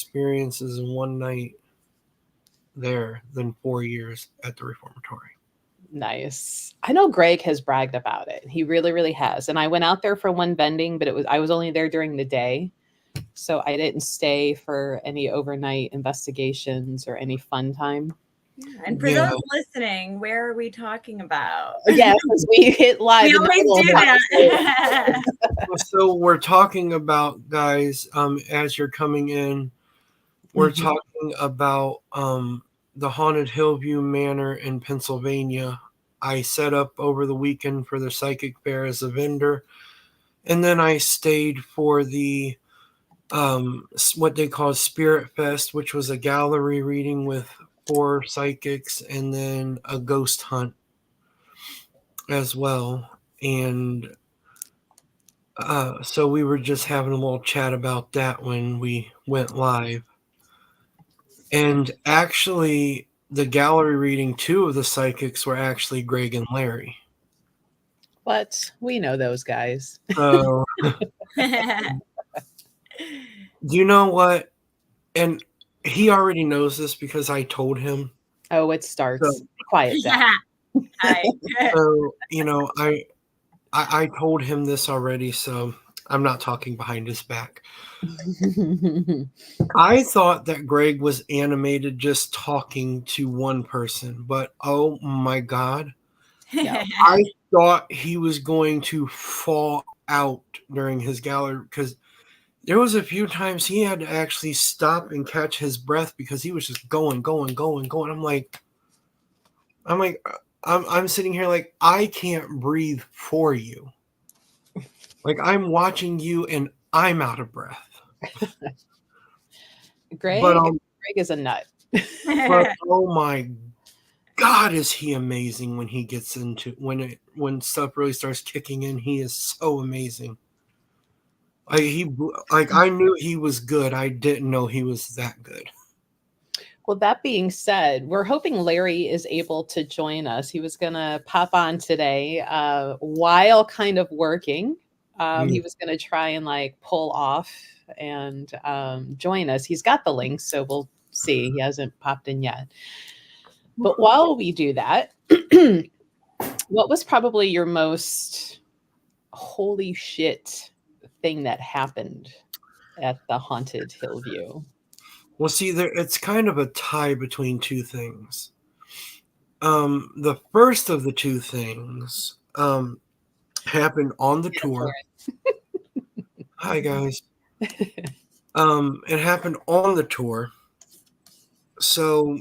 experiences in one night there than 4 years at the Reformatory. Nice. I know Greg has bragged about it. He really, really has. And I went out there for one bending, but I was only there during the day. So I didn't stay for any overnight investigations or any fun time. Yeah. And for those listening, where are we talking about? Yes, we hit live. We always do that. So we're talking about, guys, as you're coming in, we're talking about the Haunted Hillview Manor in Pennsylvania. I set up over the weekend for the Psychic Fair as a vendor. And then I stayed for the what they call Spirit Fest, which was a gallery reading with 4 psychics and then a ghost hunt as well. And so we were just having a little chat about that when we went live. And actually, the gallery reading, 2 of the psychics were actually Greg and Larry. What? We know those guys. So, you know what? And he already knows this because I told him. Oh, it starts. So, quiet down. So, you know, I told him this already, so I'm not talking behind his back. I thought that Greg was animated just talking to one person, but oh my God. Yeah. I thought he was going to fall out during his gallery because there was a few times he had to actually stop and catch his breath because he was just going. I'm sitting here like, I can't breathe for you. Like, I'm watching you and I'm out of breath. Greg is a nut. But oh my God, is he amazing when he gets into when stuff really starts kicking in. He is so amazing. I knew he was good. I didn't know he was that good. Well, that being said, we're hoping Larry is able to join us. He was going to pop on today while kind of working. He was going to try and like pull off and join us. He's got the link, so we'll see. He hasn't popped in yet. But while we do that, what was probably your most holy shit thing that happened at the Haunted Hillview? Well, see, it's kind of a tie between 2 things. The first of the 2 things happened on the tour. Hi, guys. It happened on the tour. So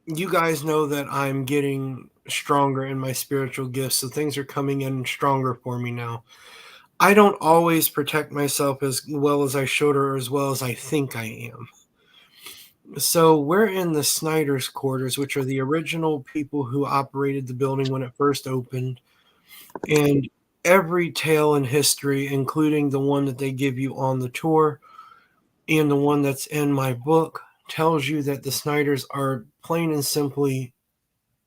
you guys know that I'm getting stronger in my spiritual gifts, so things are coming in stronger for me now. I don't always protect myself as well as I should or as well as I think I am. So we're in the Snyder's quarters, which are the original people who operated the building when it first opened. And every tale in history, including the one that they give you on the tour and the one that's in my book, tells you that the Snyders are plain and simply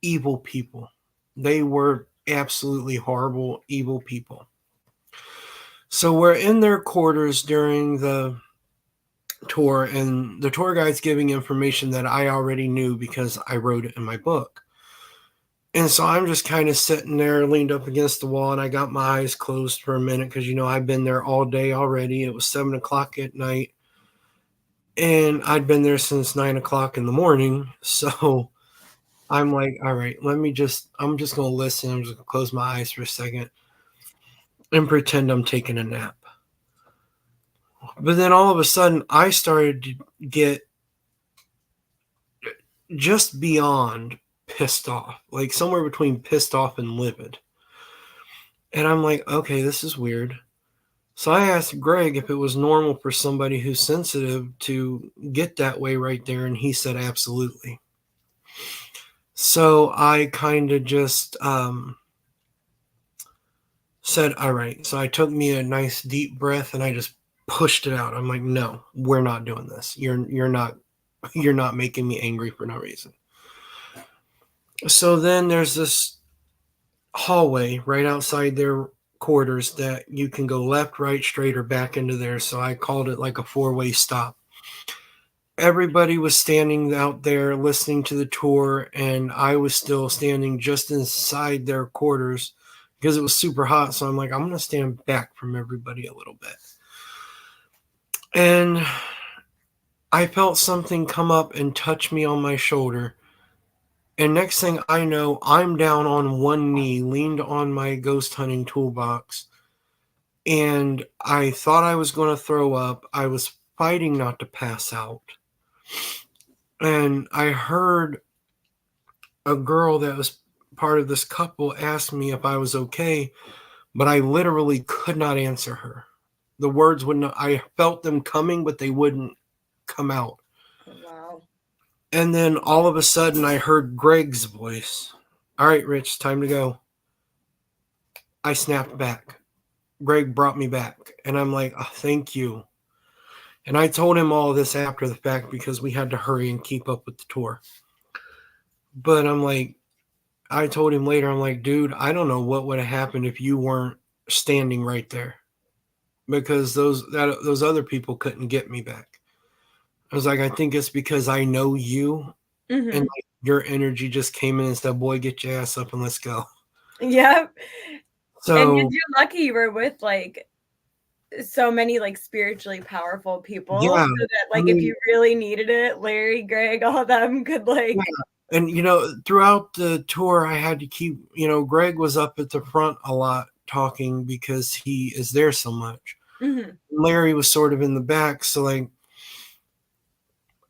evil people. They were absolutely horrible, evil people. So we're in their quarters during the tour, and the tour guide's giving information that I already knew because I wrote it in my book. And so I'm just kind of sitting there leaned up against the wall, and I got my eyes closed for a minute because, you know, I've been there all day already. It was 7 o'clock at night, and I'd been there since 9 o'clock in the morning. So I'm like, all right, I'm just going to listen. I'm just going to close my eyes for a second and pretend I'm taking a nap. But then all of a sudden, I started to get just beyond pissed off, like somewhere between pissed off and livid. And I'm like, okay, this is weird. So I asked Greg if it was normal for somebody who's sensitive to get that way right there, and he said absolutely. So I kind of just said, all right. So I took me a nice deep breath and I just pushed it out. I'm like, no, we're not doing this. You're not making me angry for no reason. So then there's this hallway right outside their quarters that you can go left, right, straight, or back into there. So I called it like a 4-way stop. everybody was standing out there listening to the tour, and I was still standing just inside their quarters because it was super hot. So I'm like, I'm going to stand back from everybody a little bit. And I felt something come up and touch me on my shoulder. And next thing I know, I'm down on one knee, leaned on my ghost hunting toolbox. And I thought I was going to throw up. I was fighting not to pass out. And I heard a girl that was part of this couple ask me if I was okay, but I literally could not answer her. The words would not, I felt them coming, but they wouldn't come out. Wow. And then all of a sudden I heard Greg's voice. All right, Rich, time to go. I snapped back. Greg brought me back. And I'm like, oh, thank you. And I told him all of this after the fact because we had to hurry and keep up with the tour. But I'm like, I told him later, I'm like, dude, I don't know what would have happened if you weren't standing right there, because those other people couldn't get me back. I was like, I think it's because I know you, and like, your energy just came in and said, boy, get your ass up and let's go. Yep. So, and you're lucky you were with like so many like spiritually powerful people, yeah, so that like if you really needed it, Larry, Greg, all of them could like. Yeah. And, you know, throughout the tour, I had to keep, you know, Greg was up at the front a lot talking because he is there so much. Larry was sort of in the back. So, like,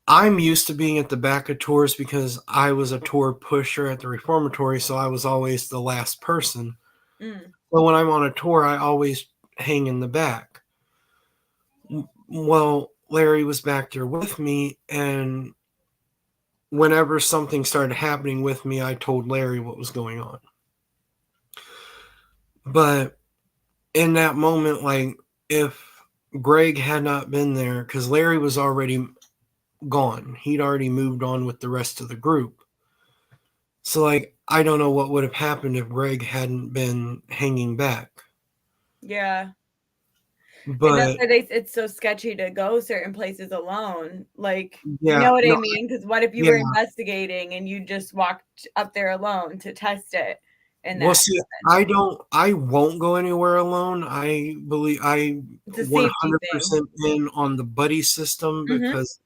I'm used to being at the back of tours because I was a tour pusher at the Reformatory. So I was always the last person. But when I'm on a tour, I always hang in the back. Well, Larry was back there with me, and whenever something started happening with me, I told Larry what was going on. But in that moment, like, if Greg had not been there, because Larry was already gone, he'd already moved on with the rest of the group. So, like, I don't know what would have happened if Greg hadn't been hanging back. Yeah. But that's why it's so sketchy to go certain places alone. Like, yeah, you know what I mean? Because what if you were yeah. investigating and you just walked up there alone to test it? And Well, that see, happened? I won't go anywhere alone. I believe I It's a 100% in on the buddy system because,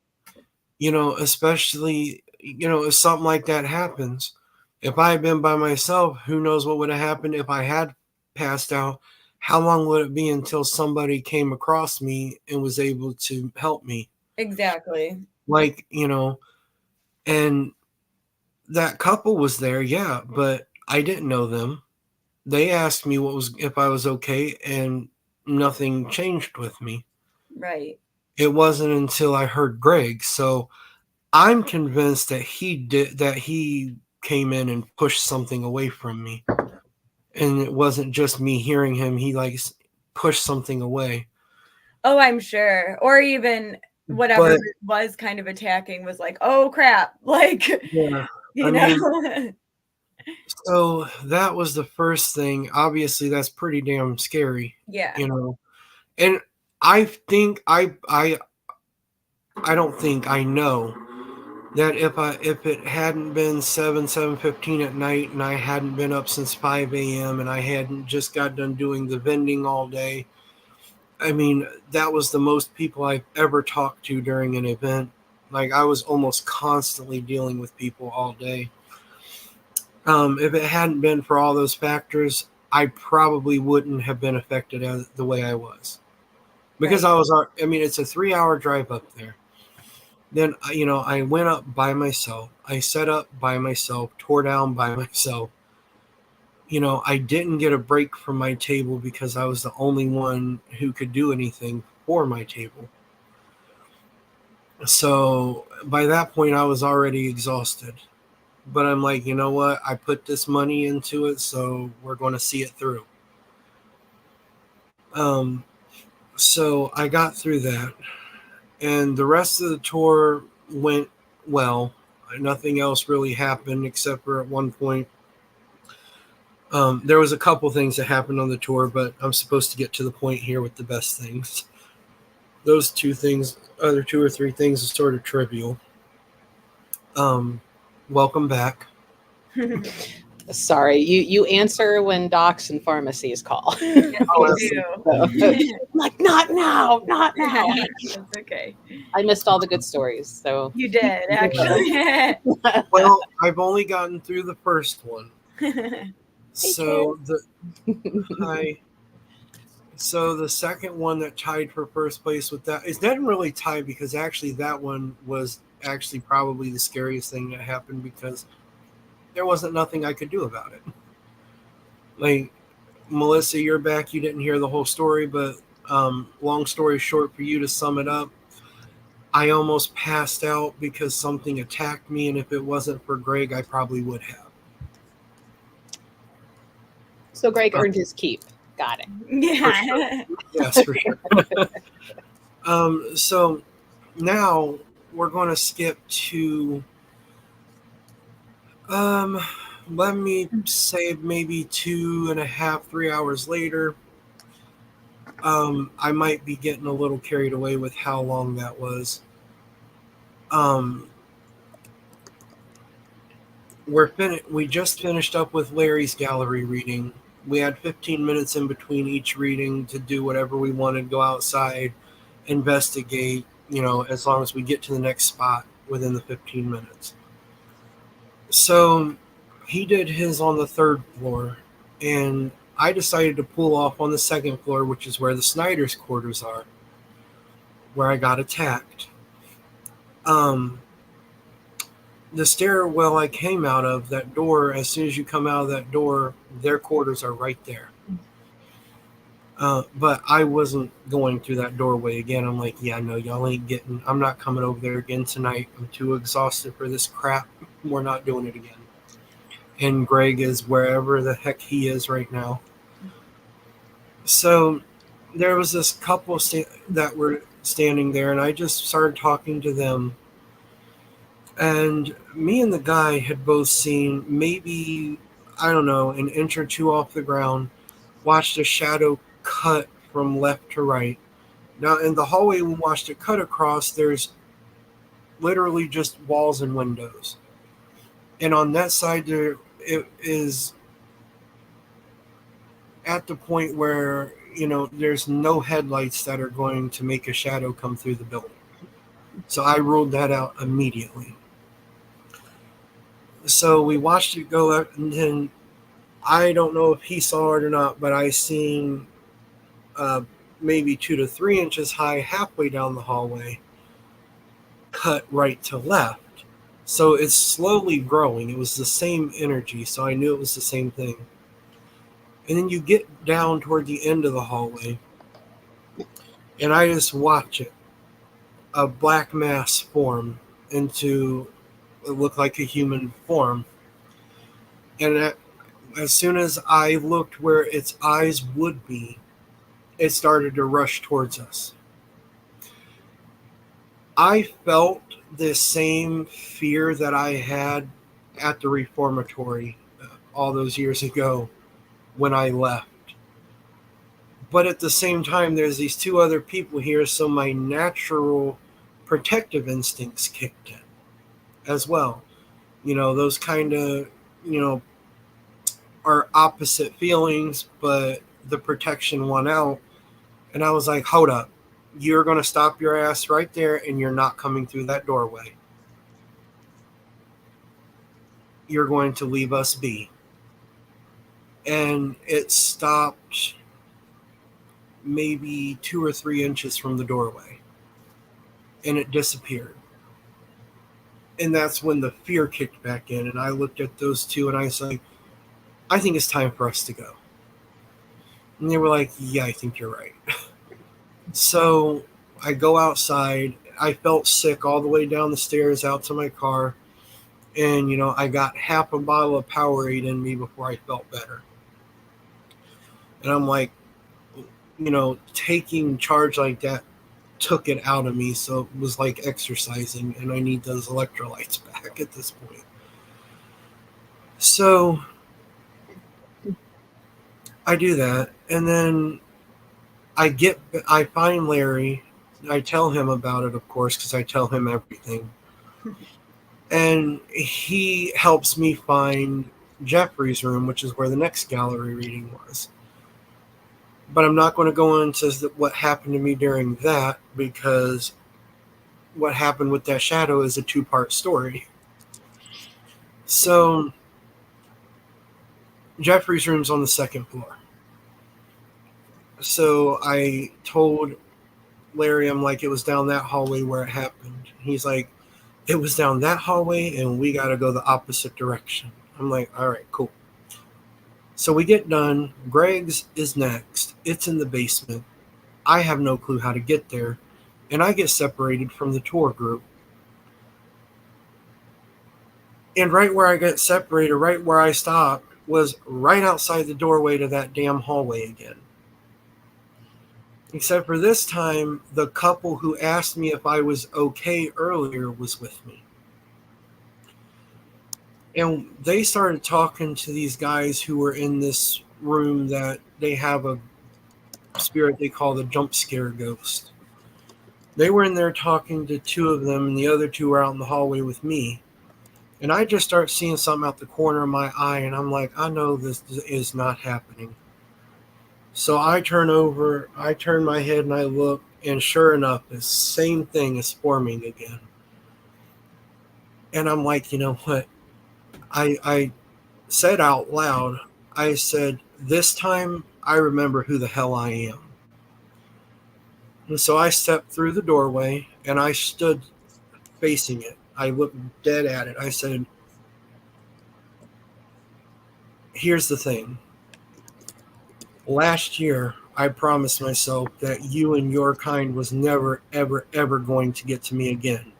you know, especially, you know, if something like that happens, if I had been by myself, who knows what would have happened if I had passed out? How long would it be until somebody came across me and was able to help me? Exactly. Like, you know, and that couple was there, yeah, but I didn't know them. They asked me if I was okay, and nothing changed with me. Right. It wasn't until I heard Greg. So I'm convinced that he came in and pushed something away from me. And it wasn't just me hearing him. He like pushed something away. Oh, I'm sure. Or even whatever was kind of attacking was like, oh crap. Like, yeah, you know. So that was the first thing. Obviously, that's pretty damn scary. Yeah. You know. And I think I don't think I know that if it hadn't been 7:15 at night and I hadn't been up since 5 a.m. and I hadn't just got done doing the vending all day, I mean, that was the most people I've ever talked to during an event. Like, I was almost constantly dealing with people all day. If it hadn't been for all those factors, I probably wouldn't have been affected as the way I was. Because it's a 3-hour drive up there. Then, you know, I went up by myself. I set up by myself, tore down by myself. You know, I didn't get a break from my table because I was the only one who could do anything for my table. So by that point, I was already exhausted. But I'm like, you know what? I put this money into it, so we're going to see it through. So I got through that. And the rest of the tour went well. Nothing else really happened except for at one point. There was a couple things that happened on the tour, but I'm supposed to get to the point here with the best things. those two things, other two or three things, are sort of trivial. Welcome back. Sorry, you answer when docs and pharmacies call. Yes, Oh, you So, do. I'm like, not now, not now. That's okay. I missed all the good stories. So You did, actually. Well, I've only gotten through the first one. So hi. So the second one that tied for first place with that, it didn't really tie because actually that one was actually probably the scariest thing that happened because there wasn't nothing I could do about it. Like Melissa, you're back. You didn't hear the whole story, but long story short, for you to sum it up, I almost passed out because something attacked me, and if it wasn't for Greg, I probably would have. So Greg earned his keep. Got it. Yeah. Sure. Yes, for sure. So now we're going to skip to, let me say maybe 2.5, 3 hours later. I might be getting a little carried away with how long that was. We just finished up with Larry's gallery reading. We had 15 minutes in between each reading to do whatever we wanted, go outside, investigate, as long as we get to the next spot within the 15 minutes. So he did his on the 3rd floor, and I decided to pull off on the 2nd floor, which is where the Snyder's quarters are, where I got attacked. The stairwell I came out of, that door, as soon as you come out of that door, their quarters are right there. But I wasn't going through that doorway again. I'm like, yeah, no, y'all ain't getting, I'm not coming over there again tonight. I'm too exhausted for this crap. We're not doing it again. And Greg is wherever the heck he is right now. So there was this couple that were standing there, and I just started talking to them. And me and the guy had both seen maybe, I don't know, an inch or two off the ground, watched a shadow cut from left to right. Now, in the hallway we watched it cut across, there's literally just walls and windows. And on that side, there it is at the point where, there's no headlights that are going to make a shadow come through the building. So I ruled that out immediately. So we watched it go up, and then I don't know if he saw it or not, but I seen maybe 2 to 3 inches high halfway down the hallway, cut right to left. So it's slowly growing. It was the same energy, so I knew it was the same thing. And then you get down toward the end of the hallway, and I just watch it. A black mass form into it looked like a human form. And as soon as I looked where its eyes would be, it started to rush towards us. I felt the same fear that I had at the reformatory all those years ago when I left. But at the same time, there's these 2 other people here, so my natural protective instincts kicked in as well. Those kind of, are opposite feelings, but the protection won out. And I was like, hold up. You're going to stop your ass right there, and you're not coming through that doorway. You're going to leave us be. And it stopped maybe 2 or 3 inches from the doorway. And it disappeared. And that's when the fear kicked back in. And I looked at those 2, and I was like, I think it's time for us to go. And they were like, yeah, I think you're right. So I go outside. I felt sick all the way down the stairs out to my car. And, I got half a bottle of Powerade in me before I felt better. And I'm like, taking charge like that took it out of me. So it was like exercising, and I need those electrolytes back at this point. So I do that. And then I find Larry. I tell him about it, of course, because I tell him everything. And he helps me find Jeffrey's room, which is where the next gallery reading was. But I'm not going to go into what happened to me during that, because what happened with that shadow is a 2-part story. So Jeffrey's room's on the 2nd floor. So I told Larry, I'm like, it was down that hallway where it happened. He's like, it was down that hallway and we got to go the opposite direction. I'm like, all right, cool. So we get done. Greg's is next. It's in the basement. I have no clue how to get there. And I get separated from the tour group. And right where I got separated, right where I stopped, was right outside the doorway to that damn hallway again. Except for this time, the couple who asked me if I was okay earlier was with me. And they started talking to these guys who were in this room that they have a spirit they call the jump scare ghost. They were in there talking to 2 of them, and the other 2 were out in the hallway with me. And I just start seeing something out the corner of my eye, and I'm like, I know this is not happening. So I turn my head and I look, and sure enough, the same thing is forming again. And I'm like, you know what? I said out loud, I said, this time I remember who the hell I am. And so I stepped through the doorway and I stood facing it. I looked dead at it. I said, here's the thing. Last year, I promised myself that you and your kind was never, ever, ever going to get to me again.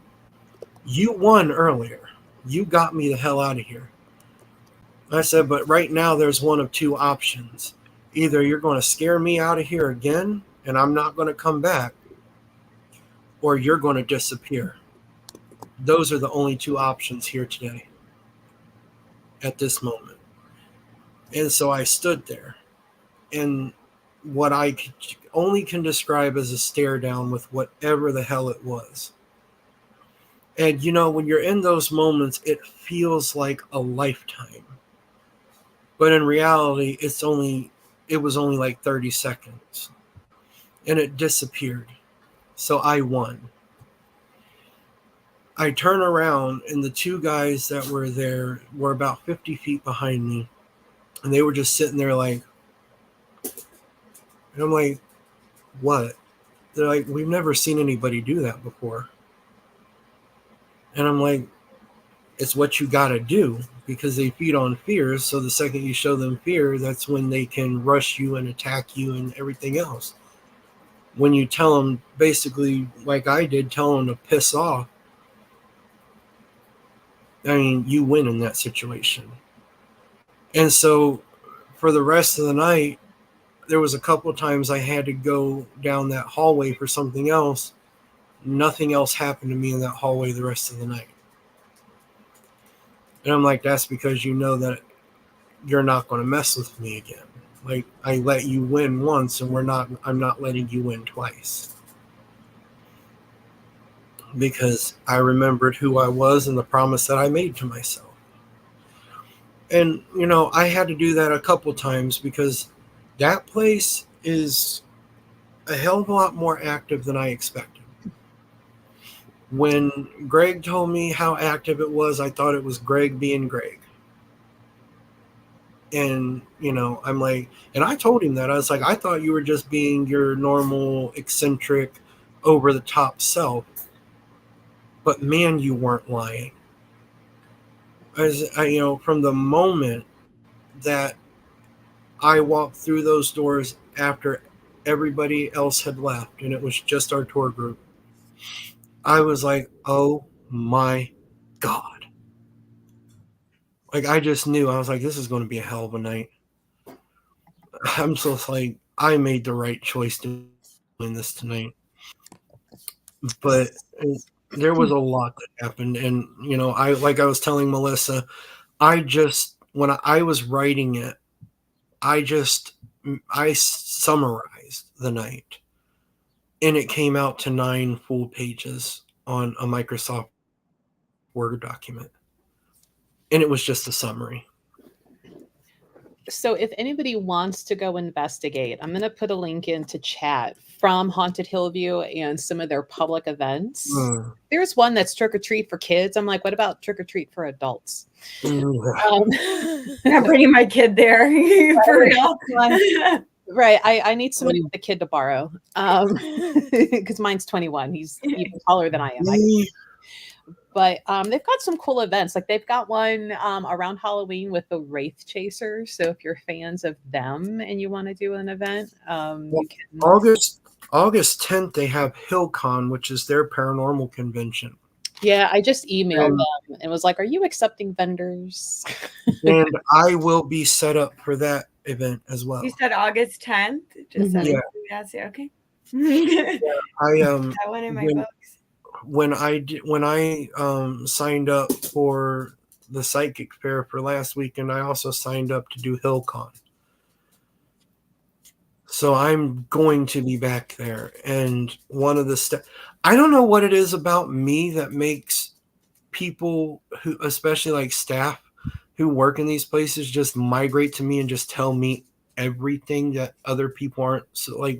You won earlier. You got me the hell out of here. I said, but right now there's one of 2 options. Either you're going to scare me out of here again, and I'm not going to come back, or you're going to disappear. Those are the only 2 options here today, at this moment. And so I stood there, and what I only can describe as a stare down with whatever the hell it was. And you know, when you're in those moments, it feels like a lifetime. But in reality, it was only like 30 seconds. And it disappeared. So I won. I turn around, and the 2 guys that were there were about 50 feet behind me. And they were just sitting there like, and I'm like, what? They're like, we've never seen anybody do that before. And I'm like, it's what you got to do, because they feed on fear. So the second you show them fear, that's when they can rush you and attack you and everything else. When you tell them, basically, like I did, tell them to piss off, I mean, you win in that situation. And so for the rest of the night, there was a couple of times I had to go down that hallway for something else. Nothing else happened to me in that hallway the rest of the night. And I'm like, that's because you know that you're not going to mess with me again. Like, I let you win once, and I'm not letting you win twice. Because I remembered who I was and the promise that I made to myself. And, you know, I had to do that a couple times, because that place is a hell of a lot more active than I expected. When Greg told me how active it was, I thought it was Greg being Greg. And, you know, I'm like, and I told him that. I was like, I thought you were just being your normal, eccentric, over the top self. But man, you weren't lying. You know, from the moment that I walked through those doors after everybody else had left and it was just our tour group, I was like, oh my God. Like, I just knew. I was like, this is going to be a hell of a night. I'm just like, I made the right choice doing this tonight. But there was a lot that happened. And, you know, I was telling Melissa, when I was writing it, I summarized the night and it came out to 9 full pages on a Microsoft Word document. And it was just a summary. So if anybody wants to go investigate, I'm going to put a link into chat from Haunted Hillview and some of their public events. There's one that's trick or treat for kids. I'm like, what about trick or treat for adults? I'm bringing my kid there for real. Right. I need somebody with a kid to borrow because mine's 21. He's even taller than I am. But they've got some cool events. Like they've got one around Halloween with the Wraith Chasers. So if you're fans of them and you want to do an event, you can. August 10th, they have HillCon, which is their paranormal convention. Yeah, I just emailed them and was like, "Are you accepting vendors?" And I will be set up for that event as well. You said August 10th. Just yeah. Okay. I that one in my books. When I signed up for the psychic fair for last weekend, I also signed up to do HillCon. So I'm going to be back there. And one of the I don't know what it is about me that makes people who, especially like staff who work in these places, just migrate to me and just tell me everything that other people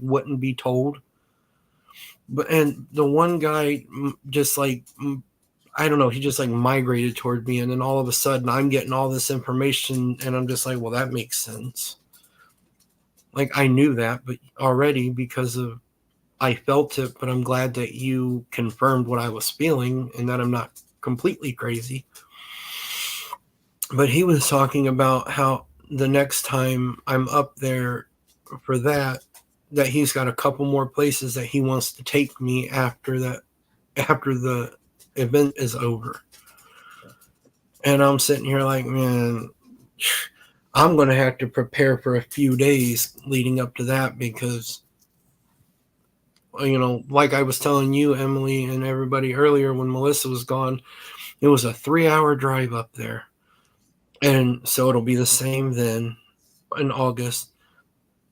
wouldn't be told. But and the one guy just like, I don't know, he just like migrated toward me, and then all of a sudden I'm getting all this information and I'm just like, well, that makes sense. Like I knew that, but already because of I felt it, but I'm glad that you confirmed what I was feeling and that I'm not completely crazy. But he was talking about how the next time I'm up there for that he's got a couple more places that he wants to take me after the event is over. And I'm sitting here like, man, I'm going to have to prepare for a few days leading up to that because, you know, like I was telling you, Emily, and everybody earlier when Melissa was gone, it was a 3-hour drive up there. And so it'll be the same then in August.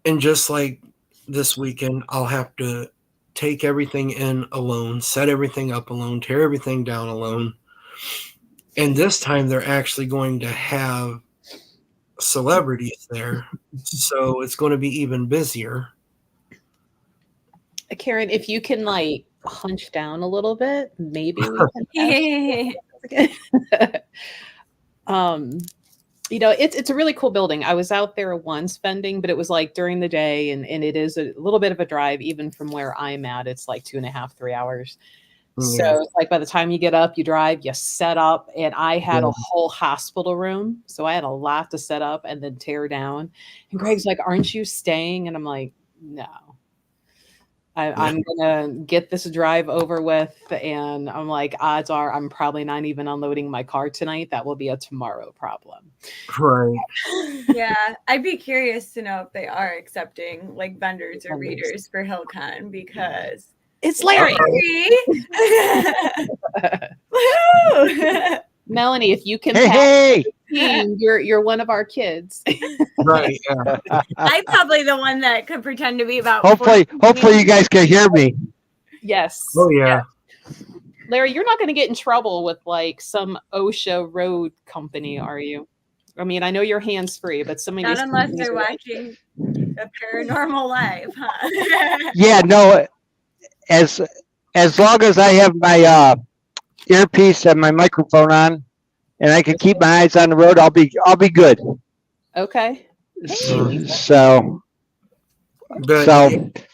And just like this weekend, I'll have to take everything in alone, set everything up alone, tear everything down alone. And this time they're actually going to have celebrities there. So it's going to be even busier. Karen, if you can like hunch down a little bit, maybe we can. You know, it's a really cool building. I was out there once vending, but it was like during the day, and it is a little bit of a drive even from where I'm at. It's like 2.5, 3 hours. Yeah. So it's like by the time you get up, you drive, you set up, and I had a whole hospital room. So I had a lot to set up and then tear down. And Greg's like, "Aren't you staying?" And I'm like, "No. I'm gonna get this drive over with," and I'm like, odds are I'm probably not even unloading my car tonight. That will be a tomorrow problem. Right. Yeah, I'd be curious to know if they are accepting like vendors or readers for HillCon because it's Larry. Melanie, if you can hey. You're one of our kids. Right. Yeah. I'm probably the one that could pretend to be about. Hopefully you guys can hear me. Yes. Oh yeah. Larry, you're not going to get in trouble with like some OSHA road company, are you? I mean, I know you're hands free, but some of not these unless they're watching a Paranormal Live, huh? Yeah, no. As long as I have my earpiece and my microphone on, and I can keep my eyes on the road, I'll be good. Okay. So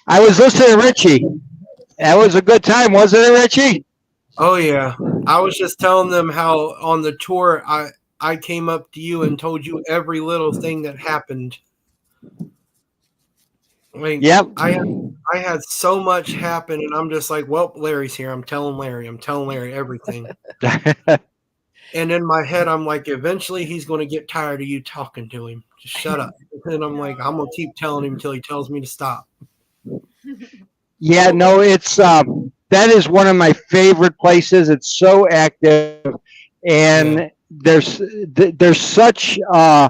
I was listening to Richie. That was a good time, wasn't it, Richie? Oh yeah. I was just telling them how on the tour I came up to you and told you every little thing that happened. Like, yep. I had so much happen, and I'm just like, well, Larry's here. I'm telling Larry everything. And in my head, I'm like, eventually he's going to get tired of you talking to him. Just shut up. And I'm like, I'm going to keep telling him until he tells me to stop. Yeah, no, it's that is one of my favorite places. It's so active, and there's such a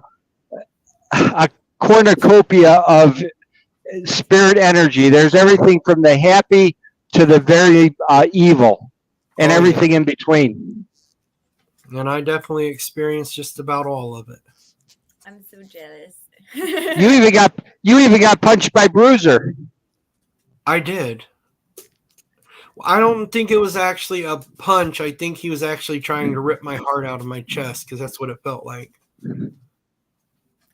cornucopia of spirit energy. There's everything from the happy to the very evil and everything in between. And I definitely experienced just about all of it. I'm so jealous. You even got punched by Bruiser. I did. I don't think it was actually a punch. I think he was actually trying to rip my heart out of my chest because that's what it felt like.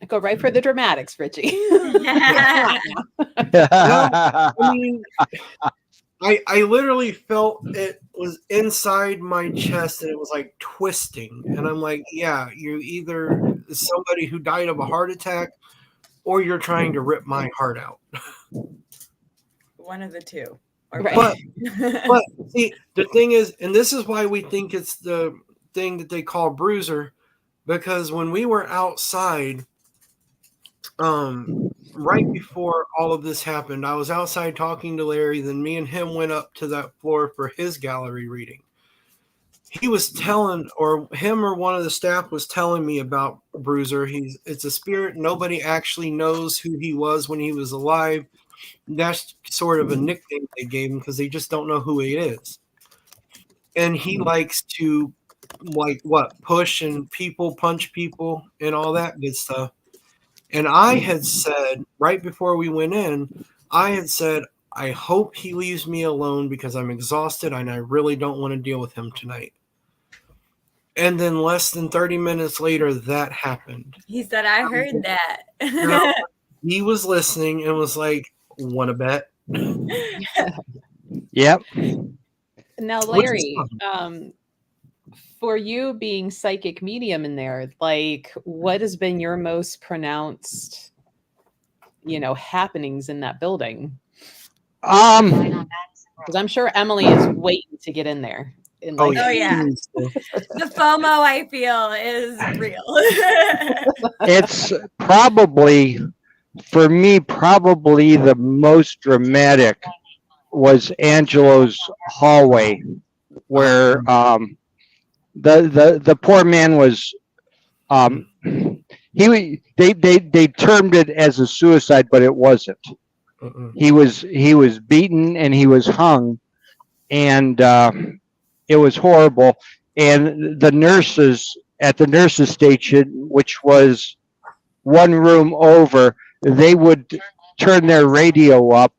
Go right for the dramatics, Richie. I mean, I literally felt it was inside my chest and it was like twisting. And I'm like, yeah, you're either somebody who died of a heart attack or you're trying to rip my heart out. One of the two. Right. But see, the thing is, and this is why we think it's the thing that they call bruiser, because when we were outside, right before all of this happened, I was outside talking to Larry. Then me and him went up to that floor for his gallery reading. He was telling, or him or one of the staff was telling me about Bruiser. It's a spirit. Nobody actually knows who he was when he was alive. That's sort of a nickname they gave him because they just don't know who he is. And he likes to, push and punch people and all that good stuff. And I had said, right before we went in, I hope he leaves me alone because I'm exhausted and I really don't want to deal with him tonight. And then less than 30 minutes later, that happened. He said, I heard that. He was listening and was like, want to bet? Yep. Now, Larry, for you being psychic medium in there, like, what has been your most pronounced, happenings in that building? Because I'm sure Emily is waiting to get in there. Oh yeah. The FOMO I feel is real. It's probably, for me, probably the most dramatic was Angelo's hallway, where the poor man was they termed it as a suicide, but it wasn't. He was beaten and he was hung, and it was horrible. And the nurses at the nurses station, which was one room over, they would turn their radio up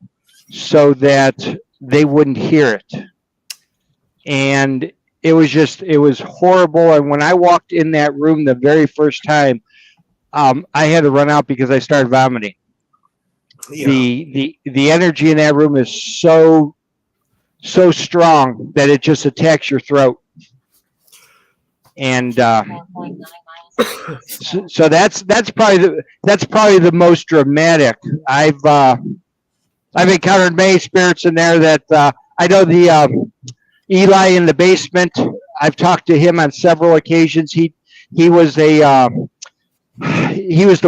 so that they wouldn't hear it. And it was horrible. And when I walked in that room the very first time, I had to run out because I started vomiting. Yeah. The energy in that room is so strong that it just attacks your throat. And so that's probably the most dramatic. I've encountered many spirits in there that I know. The Eli in the basement, I've talked to him on several occasions. He was the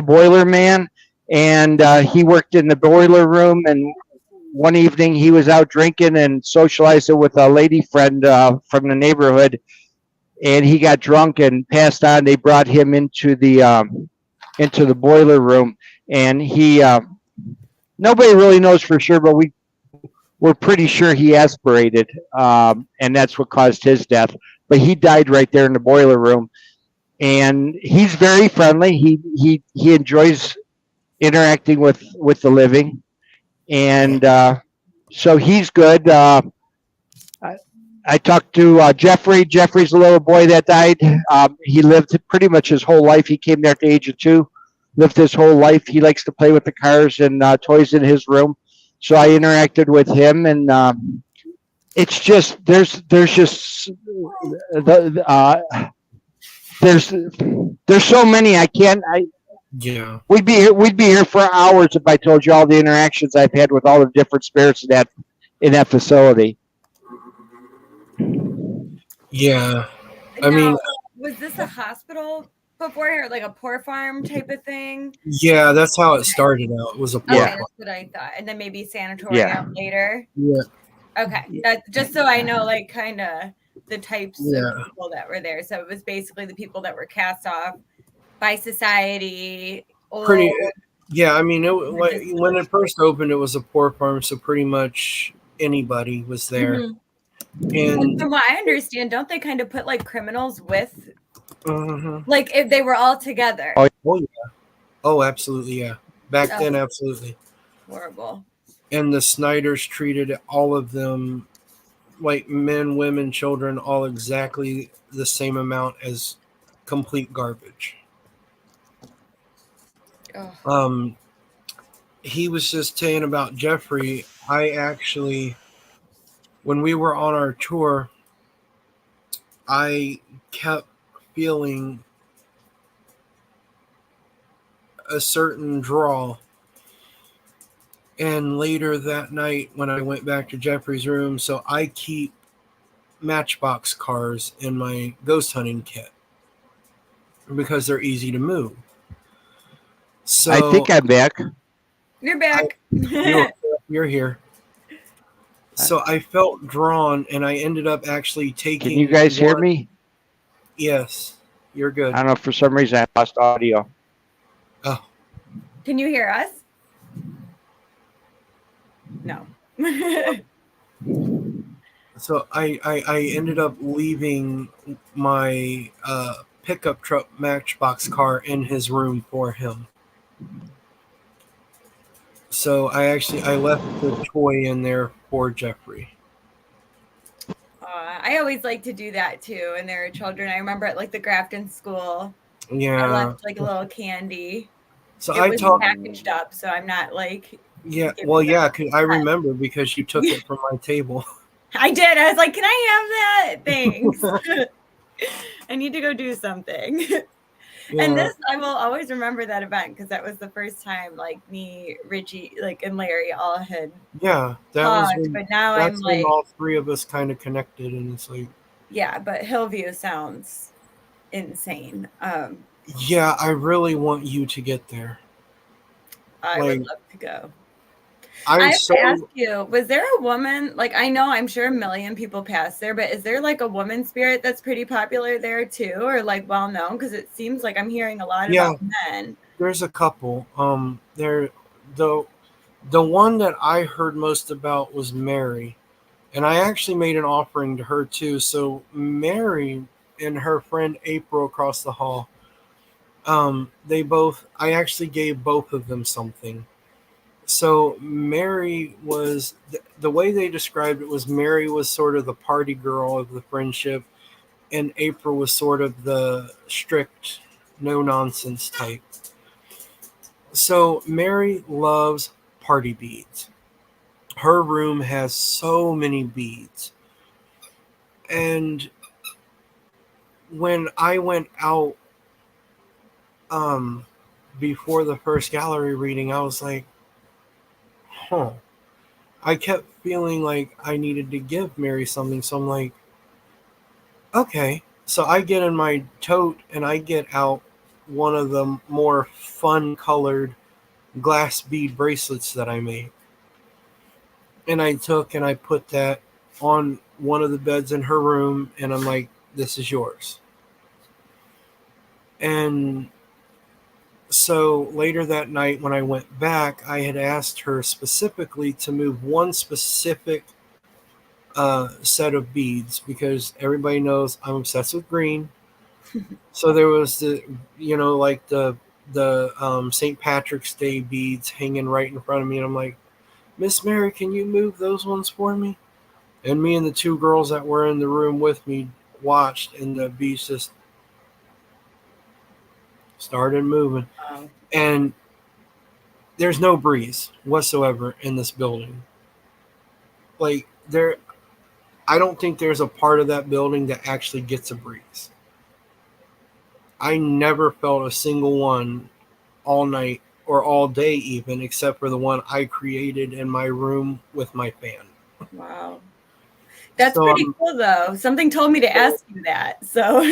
boiler man, and he worked in the boiler room. And one evening he was out drinking and socializing with a lady friend from the neighborhood, and he got drunk and passed on. They brought him into the boiler room, and he nobody really knows for sure, but we're pretty sure he aspirated, and that's what caused his death. But he died right there in the boiler room, and he's very friendly. He enjoys interacting with the living, and so he's good. I talked to Jeffrey. Jeffrey's a little boy that died. He lived pretty much his whole life. He came there at the age of 2, lived his whole life. He likes to play with the cars and toys in his room. So I interacted with him, and it's just there's so many. Yeah. We'd be here for hours if I told you all the interactions I've had with all the different spirits in that facility. Yeah. I mean, was this a hospital before, or like a poor farm type of thing? Yeah, that's how it started out. It was a poor farm. That's what I thought. And then maybe sanatorium later. Yeah. Okay. That just so I know, like, kind of the types of people that were there. So it was basically the people that were cast off by society. Yeah, I mean, when it first opened, it was a poor farm, so pretty much anybody was there. Mhm. And And from what I understand, don't they kind of put like criminals with, mhm. like if they were all together? Oh, Oh yeah. Oh, absolutely, yeah. Back Oh. then, absolutely. Horrible. And the Snyders treated all of them, like men, women, children, all exactly the same amount as complete garbage. Oh. He was just saying about Jeffrey. I actually, when we were on our tour, I kept feeling a certain draw. And later that night, when I went back to Jeffrey's room, so I keep Matchbox cars in my ghost hunting kit because they're easy to move. So I think I'm back. You're back. you're here. So I felt drawn, and I ended up actually taking. Can you guys hear me? Yes, you're good. I don't know. For some reason, I lost audio. Oh, Can you hear us? No. so I ended up leaving my pickup truck Matchbox car in his room for him. So I left the toy in there for Jeffrey. I always like to do that too. And there are children. I remember at like the Grafton school, I Yeah. left like a little candy. So It I was talked. packaged up, so I'm not like. Yeah. giving Well, them- yeah. I remember because you took it from my table. I did. I was like, "Can I have that? Thanks. I need to go do something." Yeah. And this, I will always remember that event because that was the first time like me, Richie, like and Larry all had Yeah, that was talked. when, But now that's I'm when like, all three of us kind of connected, and it's like, yeah, but Hillview sounds insane. yeah, I really want you to get there. I Like, would love to go. I'm I have so to ask you, was there a woman, like I know I'm sure a million people pass there, but is there like a woman spirit that's pretty popular there too, or like well known? Because it seems like I'm hearing a lot Yeah. about men. there's a couple. There the one that I heard most about was Mary, and I actually made an offering to her too. So Mary and her friend April across the hall, I actually gave both of them something. So Mary was the way they described it was Mary was sort of the party girl of the friendship, and April was sort of the strict, no nonsense type. So Mary loves party beads. Her room has so many beads. And when I went out before the first gallery reading, I was like, huh. I kept feeling like I needed to give Mary something. So I'm like, okay. So I get in my tote and I get out one of the more fun colored glass bead bracelets that I made. And I took and I put that on one of the beds in her room. And I'm like, this is yours. And so later that night, when I went back, I had asked her specifically to move one specific set of beads because everybody knows I'm obsessed with green. So there was like the St. Patrick's Day beads hanging right in front of me, and I'm like, Miss Mary, can you move those ones for me? And me and the two girls that were in the room with me watched, and the beads just started moving. Wow. And there's no breeze whatsoever in this building. Like I don't think there's a part of that building that actually gets a breeze. I never felt a single one all night or all day even, except for the one I created in my room with my fan. Wow. That's So, pretty cool though. Something told me to ask you that. So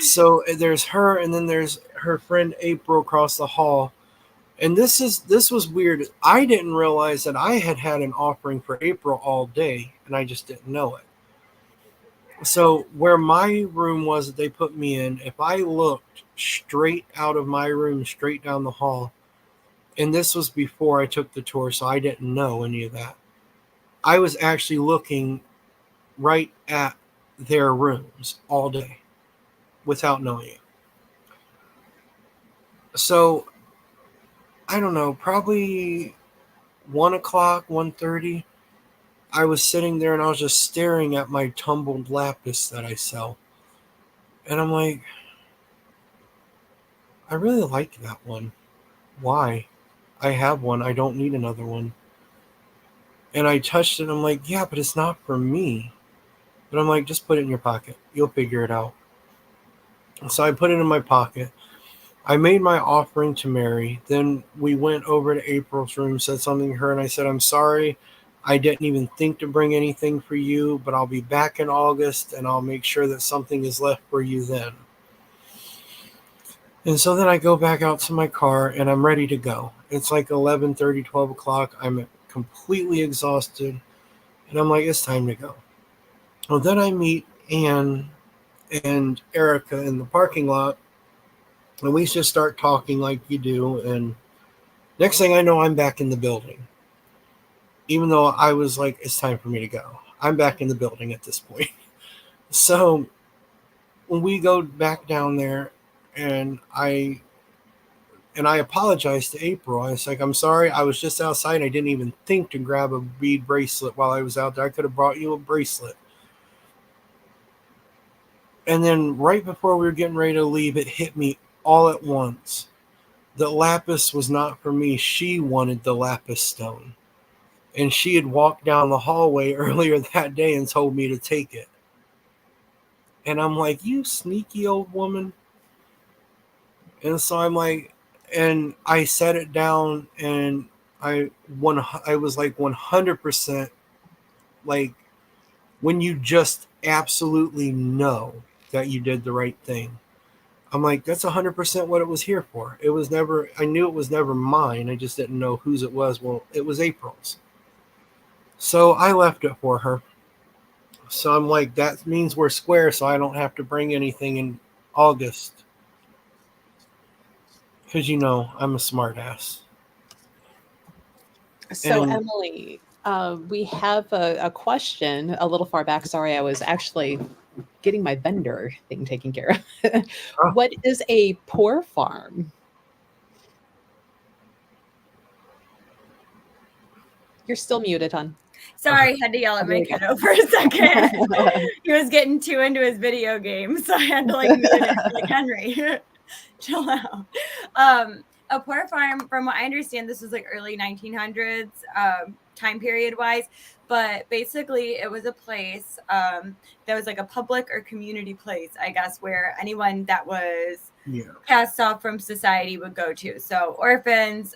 So there's her, and then there's her friend April across the hall. And this was weird. I didn't realize that I had an offering for April all day, and I just didn't know it. So where my room was that they put me in, if I looked straight out of my room, straight down the hall, and this was before I took the tour, so I didn't know any of that. I was actually looking right at their rooms all day without knowing it. So I don't know, probably 1:00, 1:30. I was sitting there and I was just staring at my tumbled lapis that I sell. And I'm like, I really like that one. Why? I have one. I don't need another one. And I touched it. And I'm like, yeah, but it's not for me. But I'm like, just put it in your pocket. You'll figure it out. So I put it in my pocket. I made my offering to Mary. Then we went over to April's room, said something to her, and I said, I'm sorry. I didn't even think to bring anything for you, but I'll be back in August, and I'll make sure that something is left for you then. And so then I go back out to my car, and I'm ready to go. It's like 11:30, 12 o'clock. I'm completely exhausted, and I'm like, it's time to go. Well, then I meet Anne and Erica in the parking lot, and we just start talking like you do, and next thing I know, I'm back in the building. Even though I was like, it's time for me to go. I'm back in the building at this point. So when we go back down there, and I apologized to April. I was like, I'm sorry, I was just outside. I didn't even think to grab a bead bracelet while I was out there. I could have brought you a bracelet. And then right before we were getting ready to leave, it hit me all at once. The lapis was not for me. She wanted the lapis stone. And she had walked down the hallway earlier that day and told me to take it. And I'm like, you sneaky old woman. And so I'm like, and I set it down, and I was like 100% like, when you just absolutely know that you did the right thing. I'm like, that's 100% what it was here for. It was never, I knew it was never mine. I just didn't know whose it was. Well, it was April's. So I left it for her. So I'm like, that means we're square, so I don't have to bring anything in August. Because, I'm a smart ass. So, And- Emily, we have a question a little far back. Sorry, I was actually getting my vendor thing taken care of. Oh. What is a poor farm? You're still muted, hon. Sorry, had to yell at my kiddo for a second. He was getting too into his video game, so I had to mute it. Like, Henry, chill out. A poor farm, from what I understand, this was early 1900s time period wise, but basically it was a place that was a public or community place, I guess, where anyone that was cast off from society would go to. So orphans,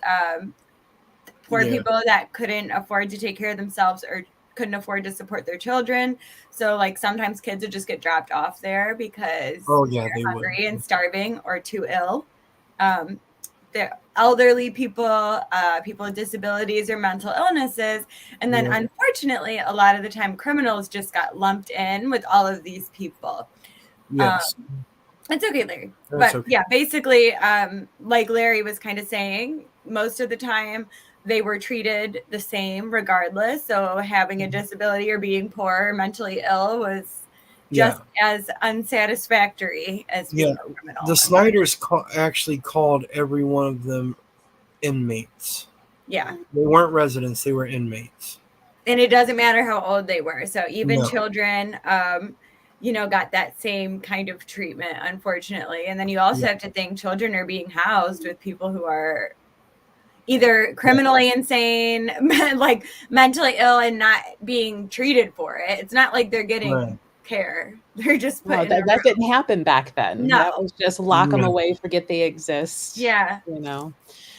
poor people that couldn't afford to take care of themselves or couldn't afford to support their children. So sometimes kids would just get dropped off there because they're hungry and starving or too ill. The elderly people, people with disabilities or mental illnesses. And then unfortunately, a lot of the time criminals just got lumped in with all of these people. Yes. It's okay, Larry. But yeah, basically, like Larry was kind of saying, most of the time they were treated the same regardless. So having a disability or being poor or mentally ill was just as unsatisfactory as being a criminal. The Snyders actually called every one of them inmates. Yeah. They weren't residents, they were inmates. And it doesn't matter how old they were. So even children, got that same kind of treatment, unfortunately. And then you also have to think children are being housed with people who are either criminally insane, mentally ill and not being treated for it. It's not like they're getting care. They're just put that didn't happen back then. No. That was just lock them away, forget they exist. Yeah.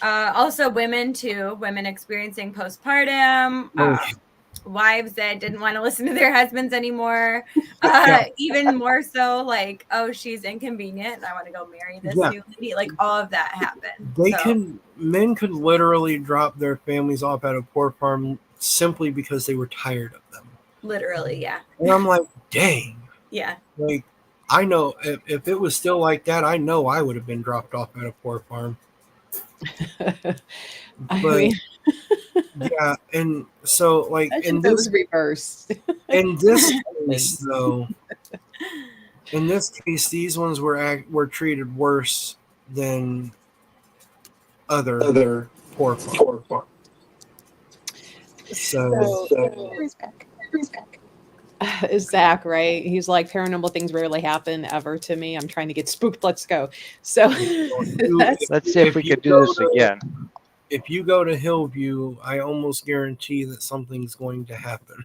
Also women too, women experiencing postpartum, wives that didn't want to listen to their husbands anymore. Even more so she's inconvenient and I want to go marry this new lady. All of that happened. Men could literally drop their families off at a poor farm simply because they were tired of them. Literally, yeah. And I'm like, dang. Yeah. I know if it was still like that, I know I would have been dropped off at a poor farm. I mean, Yeah, and so like Imagine if it was reversed. in this case though, in this case, these ones were treated worse than other poor farms. So Where's back? Is Zach right? He's like, paranormal things rarely happen ever to me. I'm trying to get spooked. Let's go. So Let's see if we could do this again. If you go to Hillview, I almost guarantee that something's going to happen.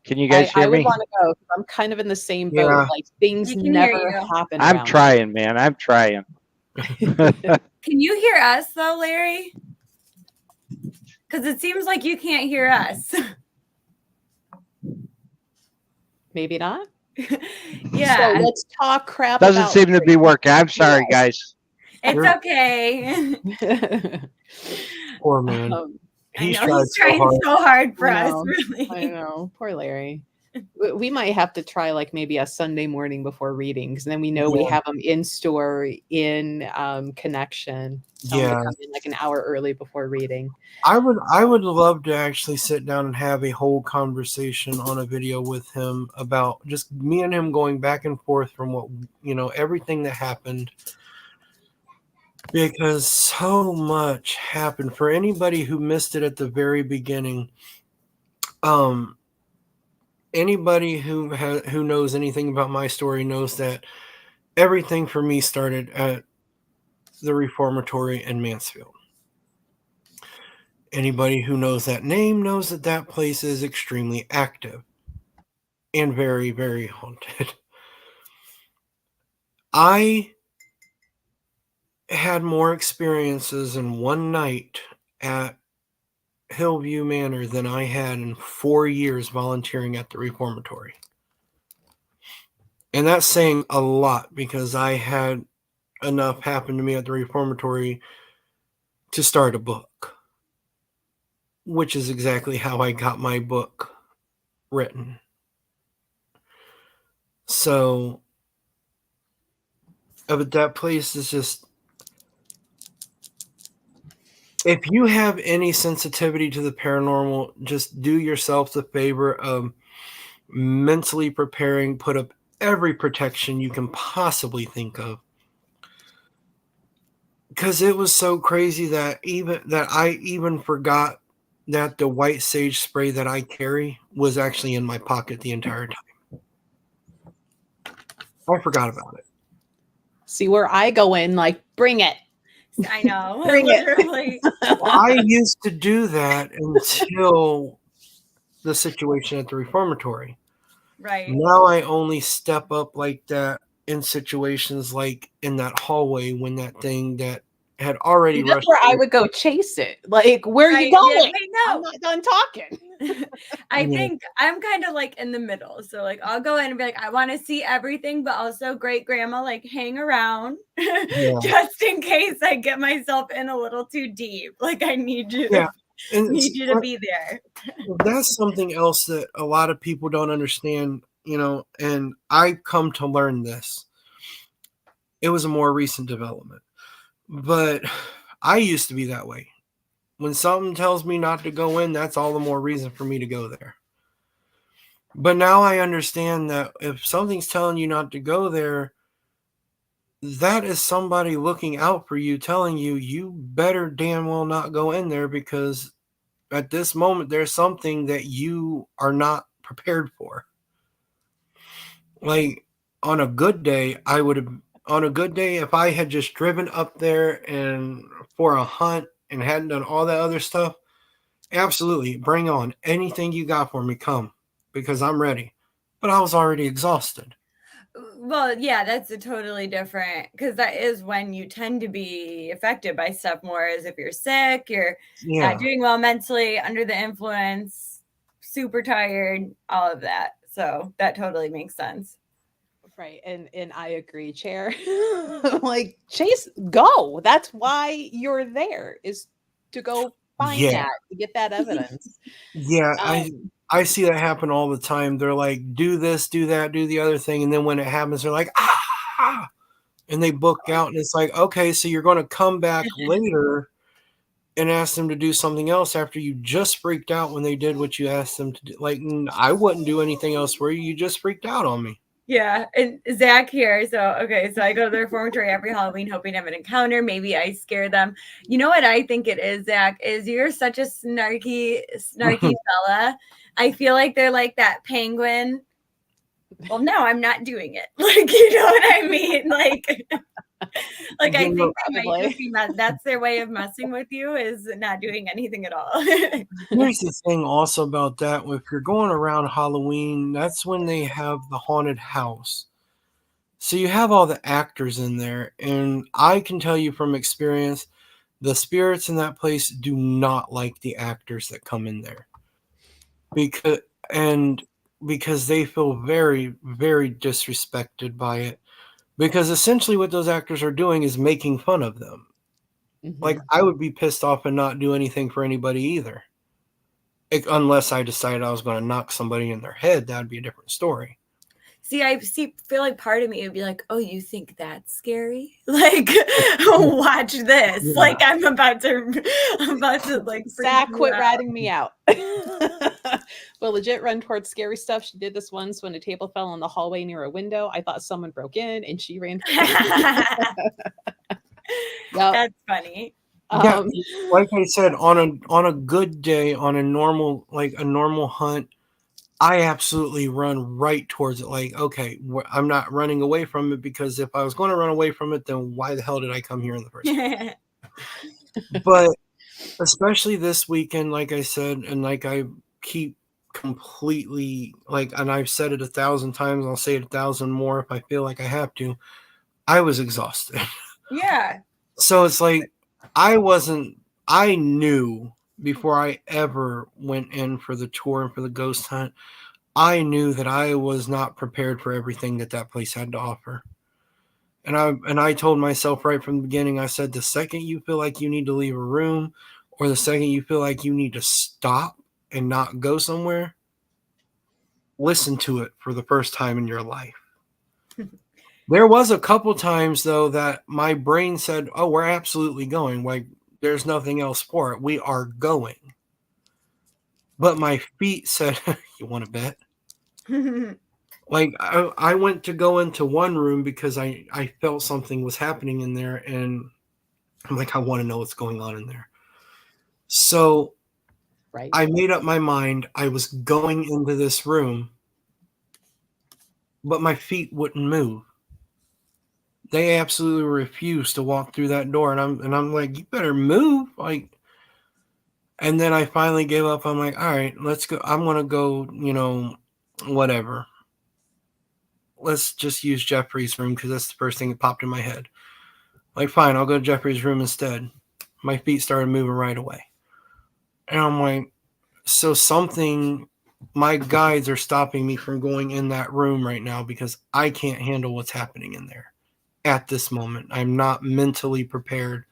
Can you guys hear I would me? want to go. I'm kind of in the same boat. Yeah. Like things We can never hear you. happen. I'm around trying, man. I'm trying. Can you hear us though, Larry? Because it seems like you can't hear us. Maybe not. Yeah. So let's talk crap. Doesn't about seem to be working. I'm sorry, guys. It's okay. Poor man. He's tried trying so hard for I us, know. really. I know. Poor Larry. We might have to try like maybe a Sunday morning before readings, and then we know we have them in store in connection. Tell them to come in like an hour early before reading. I would love to actually sit down and have a whole conversation on a video with him about just me and him going back and forth from what everything that happened, because so much happened. For anybody who missed it at the very beginning, anybody who knows anything about my story knows that everything for me started at the Reformatory in Mansfield. Anybody who knows that name knows that that place is extremely active and very, very haunted. I had more experiences in one night at Hillview Manor than I had in 4 years volunteering at the Reformatory. And that's saying a lot, because I had enough happen to me at the Reformatory to start a book, which is exactly how I got my book written. So, but that place is just, if you have any sensitivity to the paranormal, just do yourself the favor of mentally preparing, put up every protection you can possibly think of. Because it was so crazy that I even forgot that the white sage spray that I carry was actually in my pocket the entire time. I forgot about it. See where I go in, like, bring it. I know. Bring literally. Well, I used to do that until the situation at the Reformatory. Right. Now I only step up like that in situations like in that hallway when that thing that had already That's rushed. where I would go chase it. Like, where are you going? Yeah, I know. I'm not done talking. I think I'm kind of like in the middle. So like I'll go in and be like, I want to see everything, but also great grandma, like hang around just in case I get myself in a little too deep. Like I need you to be there. That's something else that a lot of people don't understand, and I come to learn this. It was a more recent development, but I used to be that way. When something tells me not to go in, that's all the more reason for me to go there. But now I understand that if something's telling you not to go there, that is somebody looking out for you, telling you, you better damn well not go in there, because at this moment, there's something that you are not prepared for. Like on a good day, if I had just driven up there and for a hunt and hadn't done all that other stuff, absolutely, bring on anything you got for me, come, because I'm ready. But I was already exhausted. Well, yeah, that's a totally different, because that is when you tend to be affected by stuff more, as if you're sick, you're not doing well mentally, under the influence, super tired, all of that. So that totally makes sense. Right. And I agree, Chair. Like, Chase, go. That's why you're there, is to go find that, to get that evidence. I see that happen all the time. They're like, do this, do that, do the other thing. And then when it happens, they're like, and they book out. And it's like, okay, so you're going to come back later and ask them to do something else after you just freaked out when they did what you asked them to do. Like, I wouldn't do anything else for you. You just freaked out on me. Yeah, and Zach here. So I go to the reformatory every Halloween hoping to have an encounter. Maybe I scare them. You know what I think it is, Zach, is you're such a snarky fella. I feel like they're like that penguin. Well, no, I'm not doing it. Like, you know what I mean? Like I think they might just be that's their way of messing with you, is not doing anything at all. Here's the thing also about that. If you're going around Halloween, that's when they have the haunted house. So you have all the actors in there. And I can tell you from experience, the spirits in that place do not like the actors that come in there. Because they feel very, very disrespected by it. Because essentially what those actors are doing is making fun of them. Mm-hmm. Like, I would be pissed off and not do anything for anybody either. Unless I decided I was going to knock somebody in their head, that would be a different story. I feel like part of me would be like, oh, you think that's scary? Like, watch this. Yeah. Like, I'm about to like, Zach, quit ratting me out. Well, legit run towards scary stuff. She did this once when a table fell in the hallway near a window. I thought someone broke in and she ran. That's funny. Yeah, like I said, on a good day, on a normal hunt, I absolutely run right towards it. Like, okay, I'm not running away from it, because if I was going to run away from it, then why the hell did I come here in the first place? But especially this weekend, like I said, and like I keep completely, like, and I've said it 1,000 times, I'll say it 1,000 more if I feel like I have to, I was exhausted. Yeah. So it's like, I knew before I ever went in for the tour and for the ghost hunt, I knew that I was not prepared for everything that place had to offer. And I told myself right from the beginning, I said, the second you feel like you need to leave a room, or the second you feel like you need to stop and not go somewhere, listen to it for the first time in your life. There was a couple times, though, that my brain said, oh, we're absolutely going. Like, there's nothing else for it. We are going. But my feet said, you want to bet? Like, I went to go into one room because I felt something was happening in there. And I'm like, I want to know what's going on in there. So right. I made up my mind. I was going into this room, but my feet wouldn't move. They absolutely refused to walk through that door. And I'm like, you better move. Like, and then I finally gave up. I'm like, all right, let's go. I'm going to go, whatever. Let's just use Jeffrey's room, because that's the first thing that popped in my head. Like, fine, I'll go to Jeffrey's room instead. My feet started moving right away. And I'm like, so my guides are stopping me from going in that room right now, because I can't handle what's happening in there. At this moment, I'm not mentally prepared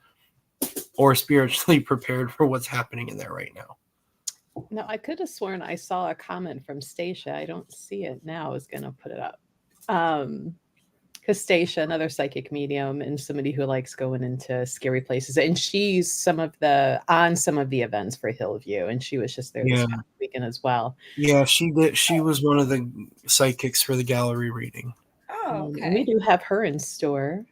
or spiritually prepared for what's happening in there right now. No, I could have sworn I saw a comment from Stacia. I don't see it now. I was going to put it up. Because Stacia, another psychic medium and somebody who likes going into scary places, and she's on some of the events for Hillview, and she was just there this past weekend as well. Yeah, she did. She was one of the psychics for the gallery reading. Oh, okay. We do have her in store.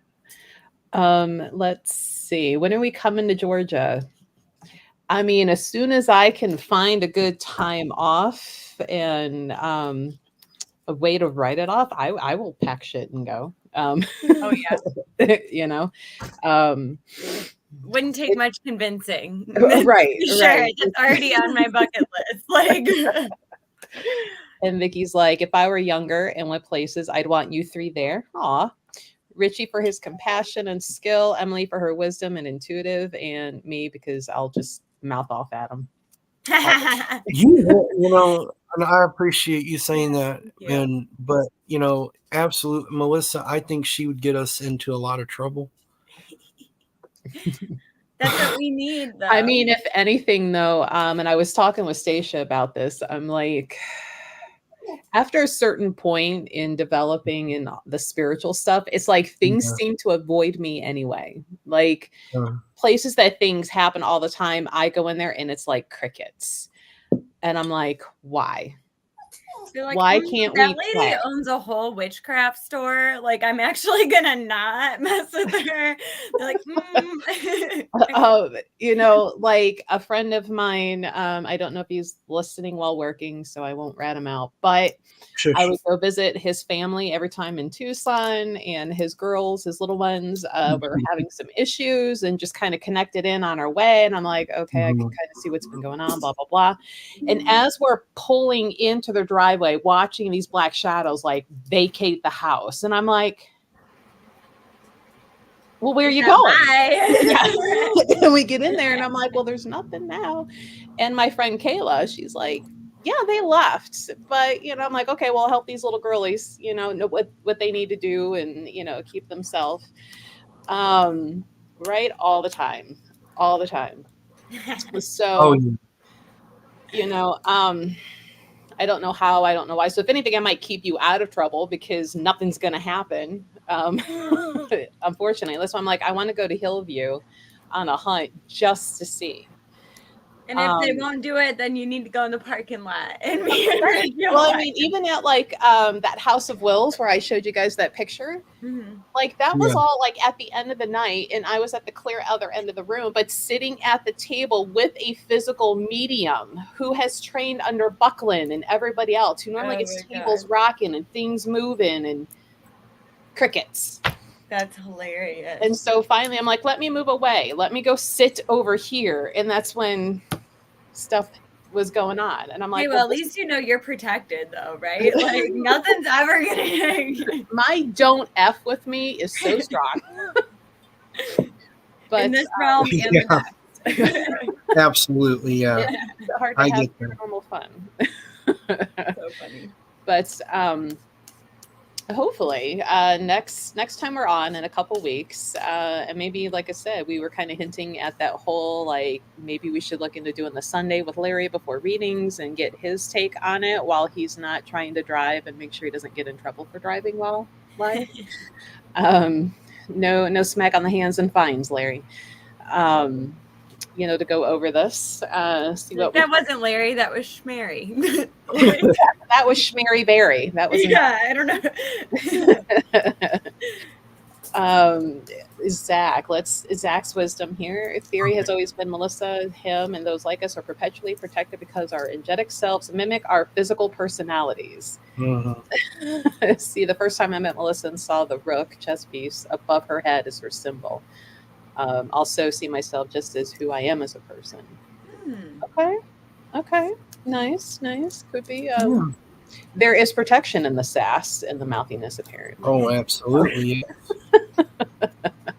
Let's see. When are we coming to Georgia? I mean, as soon as I can find a good time off and a way to write it off, I will pack shit and go. Oh yeah. Wouldn't take much convincing. Right. Sure. Right. It's already on my bucket list. Like. And Vicky's like, if I were younger and went places, I'd want you three there. Aw. Richie for his compassion and skill, Emily for her wisdom and intuitive, and me because I'll just mouth off at him. And I appreciate you saying that. Yeah. But absolutely, Melissa, I think she would get us into a lot of trouble. That's what we need, though. I mean, if anything, though, and I was talking with Stacia about this, I'm like, after a certain point in developing in the spiritual stuff, it's like things Yeah. seem to avoid me anyway. Like Uh, places that things happen all the time, I go in there and it's like crickets. And I'm like, why? They're like, Why can't that we lady play? owns a whole witchcraft store. Like, I'm actually gonna not mess with her. They're like, You know, like a friend of mine, I don't know if he's listening while working, so I won't rat him out, but shush. I would go visit his family every time in Tucson, and his girls, his little ones, were having some issues and just kind of connected in on our way. And I'm like, okay, I can kind of see what's been going on, blah, blah, blah. And as we're pulling into the driveway, watching these black shadows like vacate the house, and I'm like, well, where are you going? Yeah. And we get in there and I'm like, well, there's nothing now. And my friend Kayla, she's like, yeah, they left. But, you know, I'm like, okay, well, I'll help these little girlies, you know what they need to do and, you know, keep themselves. Right. All the time. So, Oh, yeah. you know, I don't know how, I don't know why. So if anything, I might keep you out of trouble because nothing's going to happen. Unfortunately, that's why I'm like, I want to go to Hillview on a hunt just to see. And if they won't do it, then you need to go in the parking lot. And well, I mean, even at like that House of Wills where I showed you guys that picture, like that was all like at the end of the night, and I was at the clear other end of the room, but sitting at the table with a physical medium who has trained under Buckland and everybody else who normally gets tables rocking and things moving and crickets. That's hilarious. And so finally I'm like, let me move away. Let me go sit over here. And that's when stuff was going on. And I'm like, hey, well, at least you know you're protected though, right? Like nothing's ever gonna my don't F with me is so strong. But in this realm and the next. Absolutely, yeah. It's hard to have paranormal fun. So funny. But hopefully next time we're on in a couple weeks, and maybe like I said, we were kind of hinting at that whole like maybe we should look into doing the Sunday with Larry before readings and get his take on it while he's not trying to drive and make sure he doesn't get in trouble for driving while live. No smack on the hands and fines, Larry. You know, to go over this. See what that wasn't Larry, that was Schmary. That was Schmary Berry. That was I don't know. Zach's wisdom here. Theory has always been Melissa, him, and those like us are perpetually protected because our energetic selves mimic our physical personalities. See, the first time I met Melissa and saw the rook chess piece above her head as her symbol. Also see myself just as who I am as a person. Okay. Nice. Could be. There is protection in the sass and the mouthiness, apparently. Oh, absolutely.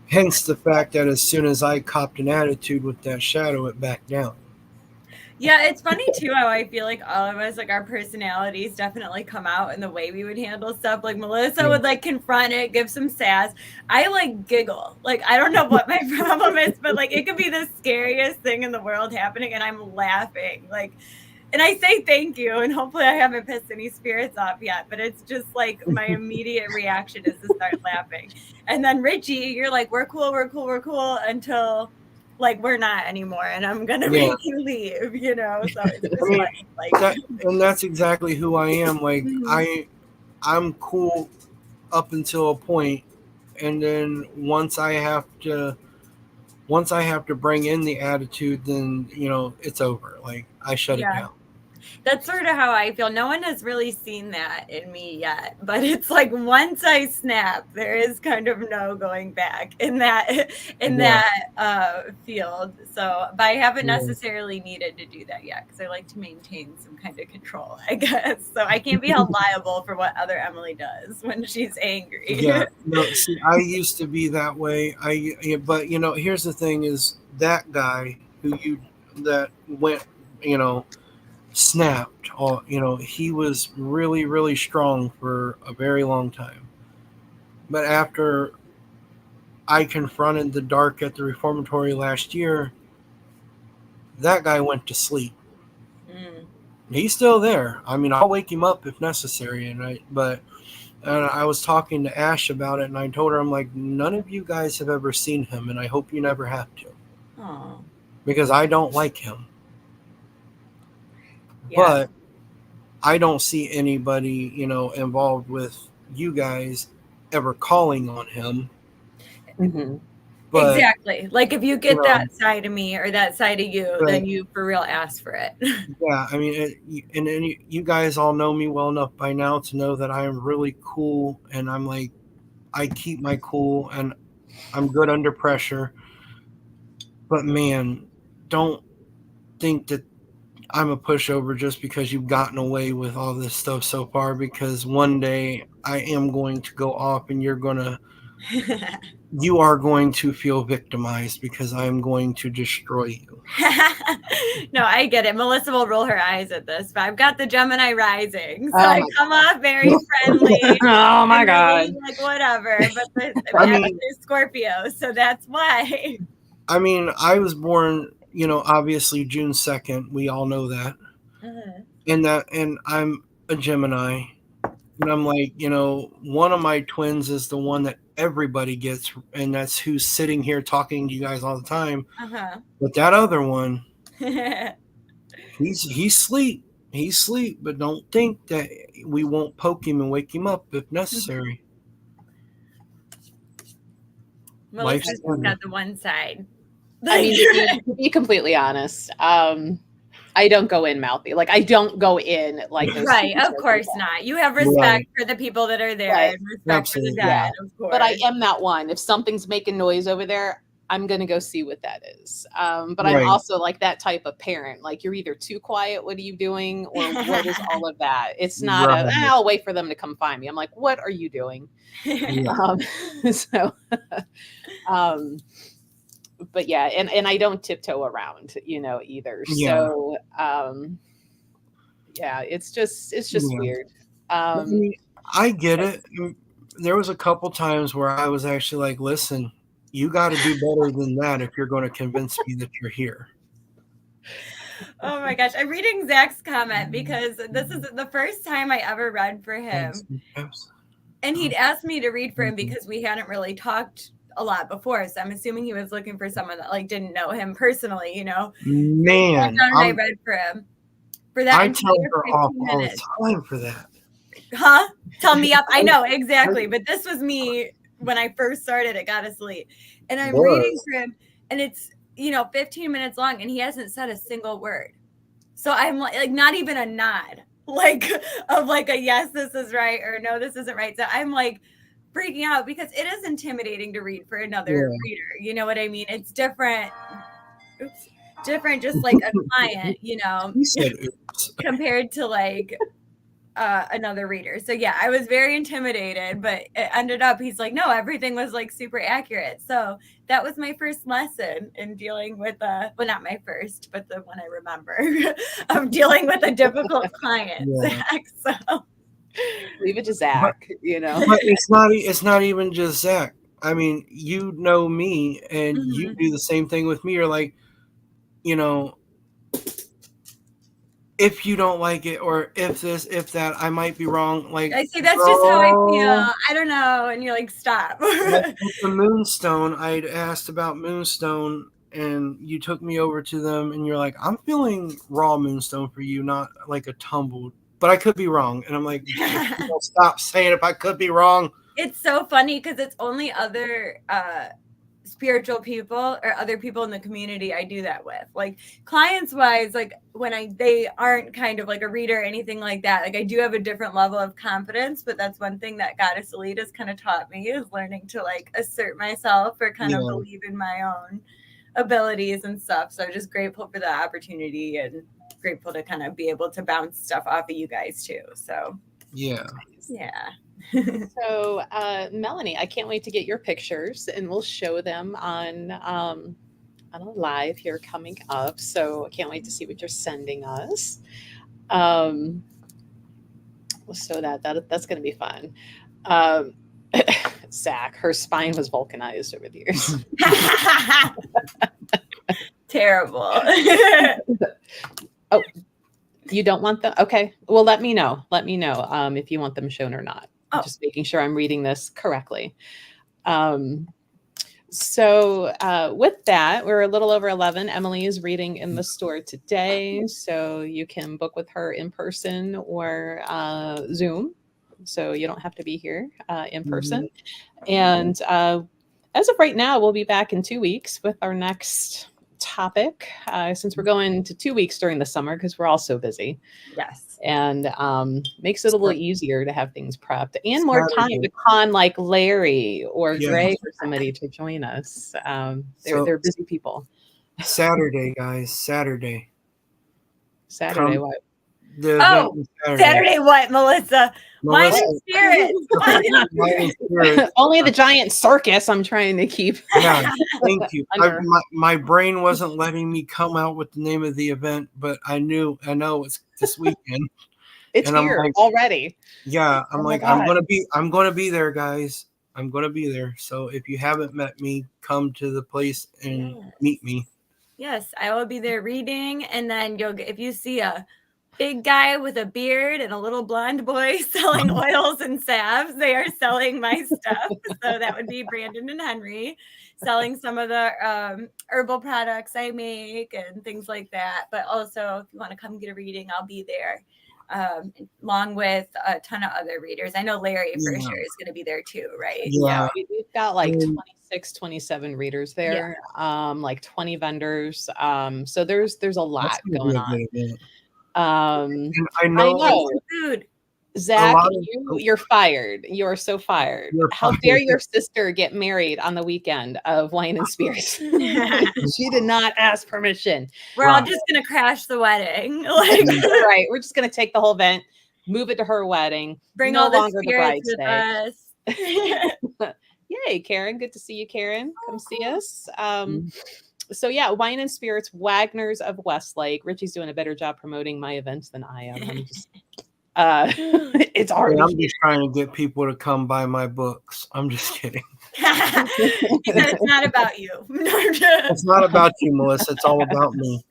Hence the fact that as soon as I copped an attitude with that shadow, it backed down. Yeah, it's funny too how I feel like all of us, like our personalities definitely come out in the way we would handle stuff. Like Melissa would like confront it, give some sass. I like giggle. Like I don't know what my problem is, but like it could be the scariest thing in the world happening and I'm laughing. Like, and I say thank you, and hopefully I haven't pissed any spirits off yet, but it's just like my immediate reaction is to start laughing. And then Richie, you're like, we're cool until like we're not anymore, and I'm gonna make you leave, you know. So it's just funny, like and that's exactly who I am. Like I'm cool up until a point, and then once I have to bring in the attitude, then you know it's over. Like I shut it down. That's sort of how I feel. No one has really seen that in me yet, but it's like once I snap, there is kind of no going back in that field. So, but I haven't necessarily needed to do that yet because I like to maintain some kind of control, I guess. So I can't be held liable for what other Emily does when she's angry. Yeah, no. See, I used to be that way. But you know, here's the thing: is that guy that went, you know, snapped, you know, he was really, really strong for a very long time. But after I confronted the dark at the reformatory last year, that guy went to sleep. He's still there. I mean, I'll wake him up if necessary, and I was talking to Ash about it, and I told her, I'm like, none of you guys have ever seen him, and I hope you never have to. Oh. Because I don't like him. Yeah. But I don't see anybody, involved with you guys ever calling on him. Mm-hmm. But, exactly. Like if you get that side of me or that side of you, then you for real ask for it. Yeah, I mean, and you guys all know me well enough by now to know that I am really cool, and I'm like, I keep my cool, and I'm good under pressure. But man, don't think that I'm a pushover just because you've gotten away with all this stuff so far, because one day I am going to go off and you are going to feel victimized because I am going to destroy you. No, I get it. Melissa will roll her eyes at this, but I've got the Gemini rising, so I come off very friendly. Oh my God. Really, like whatever, but the Scorpio, so that's why. I mean, I was born, obviously June 2nd. We all know that. And I'm a Gemini. And I'm like, one of my twins is the one that everybody gets, and that's who's sitting here talking to you guys all the time. But that other one, he's sleep. He's sleep, but don't think that we won't poke him and wake him up if necessary. Melissa's got the one side. I mean, to be completely honest, I don't go in mouthy. Like I don't go in like those. Right, of course not. You have respect for the people that are there, and respect for the dead, of course. But I am that one. If something's making noise over there, I'm gonna go see what that is. But I'm also like that type of parent. Like you're either too quiet, what are you doing, or what is all of that? It's not I'll wait for them to come find me. I'm like, what are you doing? But yeah, and I don't tiptoe around, either. So it's just weird. I get it. There was a couple times where I was actually like, listen, you got to do better than that if you're going to convince me that you're here. Oh my gosh, I'm reading Zach's comment because this is the first time I ever read for him. And he'd asked me to read for him because we hadn't really talked a lot before, so I'm assuming he was looking for someone that like didn't know him personally, Man, I read for him for that. I tell her off all the time for that. Huh? Tell me up. I know exactly, but this was me when I first started at Gotta Sleep, and I'm reading for him, and it's 15 minutes long, and he hasn't said a single word. So I'm like not even a nod, like of like a yes, this is right, or no, this isn't right. So I'm like freaking out because it is intimidating to read for another reader. You know what I mean? It's different. Oops. Different, just like a client, compared to like another reader. So yeah, I was very intimidated, but it ended up, he's like, no, everything was like super accurate. So that was my first lesson in dealing with well, not my first, but the one I remember of dealing with a difficult client. Zach, so leave it to Zach, But it's not even just Zach. I mean, you know me, and you do the same thing with me. You're like, if you don't like it, or if this, if that, I might be wrong. Like I see, that's just how I feel. I don't know, and you're like, stop. The Moonstone, I'd asked about Moonstone, and you took me over to them, and you're like, I'm feeling raw Moonstone for you, not like a tumbled. But I could be wrong. And I'm like, stop saying if I could be wrong. It's so funny because it's only other spiritual people or other people in the community I do that with. Like clients wise, like when they aren't kind of like a reader or anything like that. Like I do have a different level of confidence, but that's one thing that Goddess Elite has kind of taught me is learning to like assert myself or kind of believe in my own abilities and stuff. So I'm just grateful for the opportunity and grateful to kind of be able to bounce stuff off of you guys too. So yeah. So Melanie, I can't wait to get your pictures, and we'll show them on a live here coming up. So I can't wait to see what you're sending us. So that's going to be fun. Zach, her spine was vulcanized over the years. Terrible. Oh, You don't want them? Okay. Well, let me know. Let me know if you want them shown or not. Oh. Just making sure I'm reading this correctly. So with that, we're a little over 11. Emily is reading in the store today, so you can book with her in person or Zoom. So you don't have to be here in person. And as of right now, we'll be back in 2 weeks with our next topic, since we're going to 2 weeks during the summer because we're all so busy. Yes. And makes it a little easier to have things prepped and more time to con like Larry or Greg or somebody to join us. They're busy people. Saturday, guys. Saturday. Saturday, what? Saturday what, Melissa? Wine and spirits. Only the giant circus I'm trying to keep. Yeah, thank you. My brain wasn't letting me come out with the name of the event, but I know it's this weekend. It's and here already. Yeah, I'm gonna be there, guys. I'm gonna be there. So if you haven't met me, come to the place and meet me. Yes, I will be there reading, and then if you see a big guy with a beard and a little blonde boy selling oils and salves, they are selling my stuff. So that would be Brandon and Henry selling some of the herbal products I make and things like that. But also, if you want to come get a reading, I'll be there. Along with a ton of other readers. I know Larry for sure is going to be there too, right? Yeah, we've got like 26, 27 readers there, like 20 vendors. So there's a lot going on. And I know food. Zach, you're fired. You're so fired. How dare your sister get married on the weekend of wine and spirits? She did not ask permission. We're all just gonna crash the wedding. Right. We're just gonna take the whole event, move it to her wedding. Bring no all the longer spirits the bridesmaid. with us. Yay, Karen. Good to see you, Karen. Come see us. So yeah, Wine and Spirits, Wagner's of Westlake. Richie's doing a better job promoting my events than I am. I'm just it's already. I'm just trying to get people to come buy my books. I'm just kidding. It's not about you. It's not about you, Melissa. It's all about me.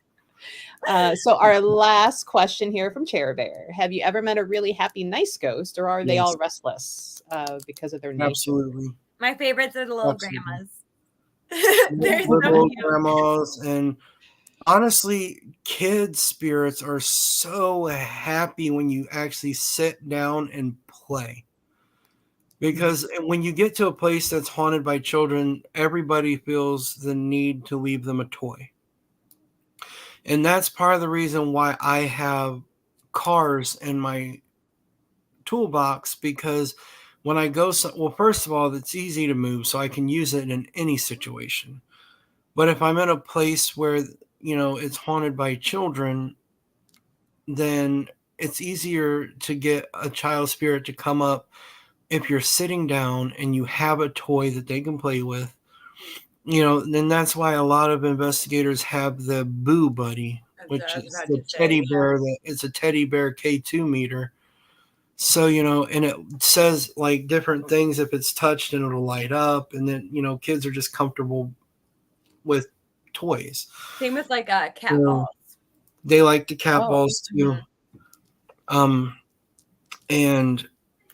So our last question here from Chair Bear: have you ever met a really happy, nice ghost, or are they all restless because of their nature? Absolutely. My favorites are the little grandmas. There's little grandmas, and honestly, kids' spirits are so happy when you actually sit down and play. Because when you get to a place that's haunted by children, everybody feels the need to leave them a toy. And that's part of the reason why I have cars in my toolbox, because when I go, first of all, it's easy to move, so I can use it in any situation. But if I'm in a place where, it's haunted by children, then it's easier to get a child spirit to come up if you're sitting down and you have a toy that they can play with. Then that's why a lot of investigators have the Boo Buddy, which is the teddy bear. It's a teddy bear K2 meter. So, and it says like different things if it's touched and it'll light up. And then, kids are just comfortable with toys. Same with like cat balls. They like the cat balls too. And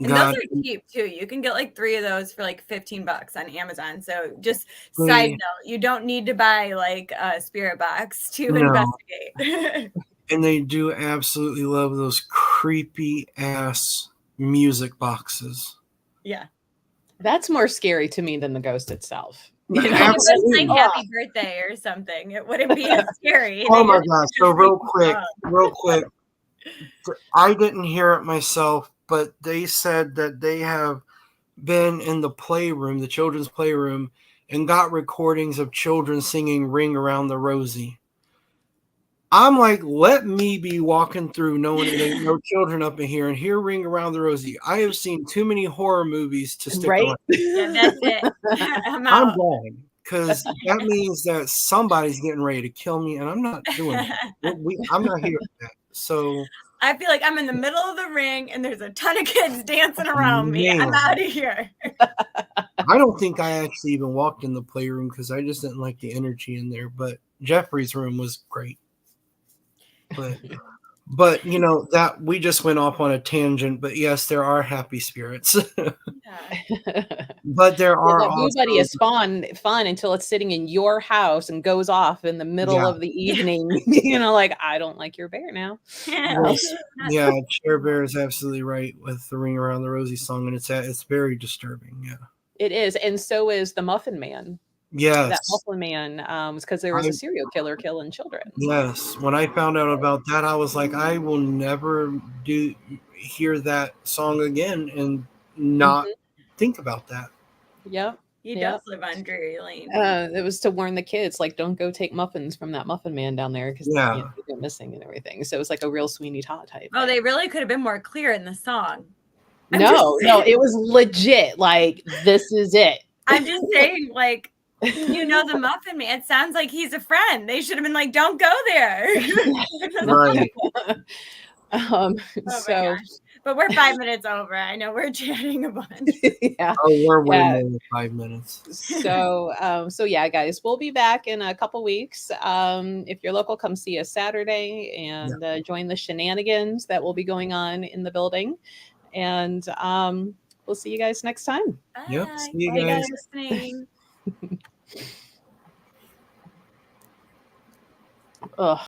those are cheap too. You can get like 3 of those for like $15 on Amazon. So just side note, you don't need to buy like a spirit box to investigate. And they do absolutely love those creepy ass music boxes. Yeah. That's more scary to me than the ghost itself. Absolutely. Like happy birthday or something. It wouldn't be as scary. Oh my gosh. So real quick. I didn't hear it myself, but they said that they have been in the playroom, the children's playroom, and got recordings of children singing Ring Around the Rosie. I'm like, let me be walking through knowing there ain't no children up in here and hear Ring Around the Rosie. I have seen too many horror movies to stick around. Yeah, that's it. I'm going, because that means that somebody's getting ready to kill me, and I'm not doing that. I'm not here for that. So I feel like I'm in the middle of the ring and there's a ton of kids dancing around me. I'm out of here. I don't think I actually even walked in the playroom because I just didn't like the energy in there. But Jeffrey's room was great. But that we just went off on a tangent. But yes, there are happy spirits. But there Well, are that Boo Buddy also is fun until it's sitting in your house and goes off in the middle Yeah. of the evening. Like, I don't like your bear now. Yes, yeah, Cher Bear is absolutely right with the Ring Around the Rosie song, and it's very disturbing. Yeah. It is, and so is the Muffin Man. That Yes. Muffin Man was because there was a serial killer killing children. Yes. When I found out about that, I was like, I will never hear that song again and not think about that. Yep. He does live on Drury Lane. It was to warn the kids, like, don't go take muffins from that Muffin Man down there because they go missing and everything. So it was like a real Sweeney Todd type. Oh, they really could have been more clear in the song. No, it was legit. Like, this is it. I'm just saying, like, the Muffin Man. It sounds like he's a friend. They should have been like, don't go there. Right. So. But we're 5 minutes over. I know we're chatting a bunch. Yeah. Oh, we're way more than 5 minutes. So yeah, guys, we'll be back in a couple weeks. If you're local, come see us Saturday and join the shenanigans that will be going on in the building. And we'll see you guys next time. Bye. Yep. See you Bye, guys. listening. Ugh.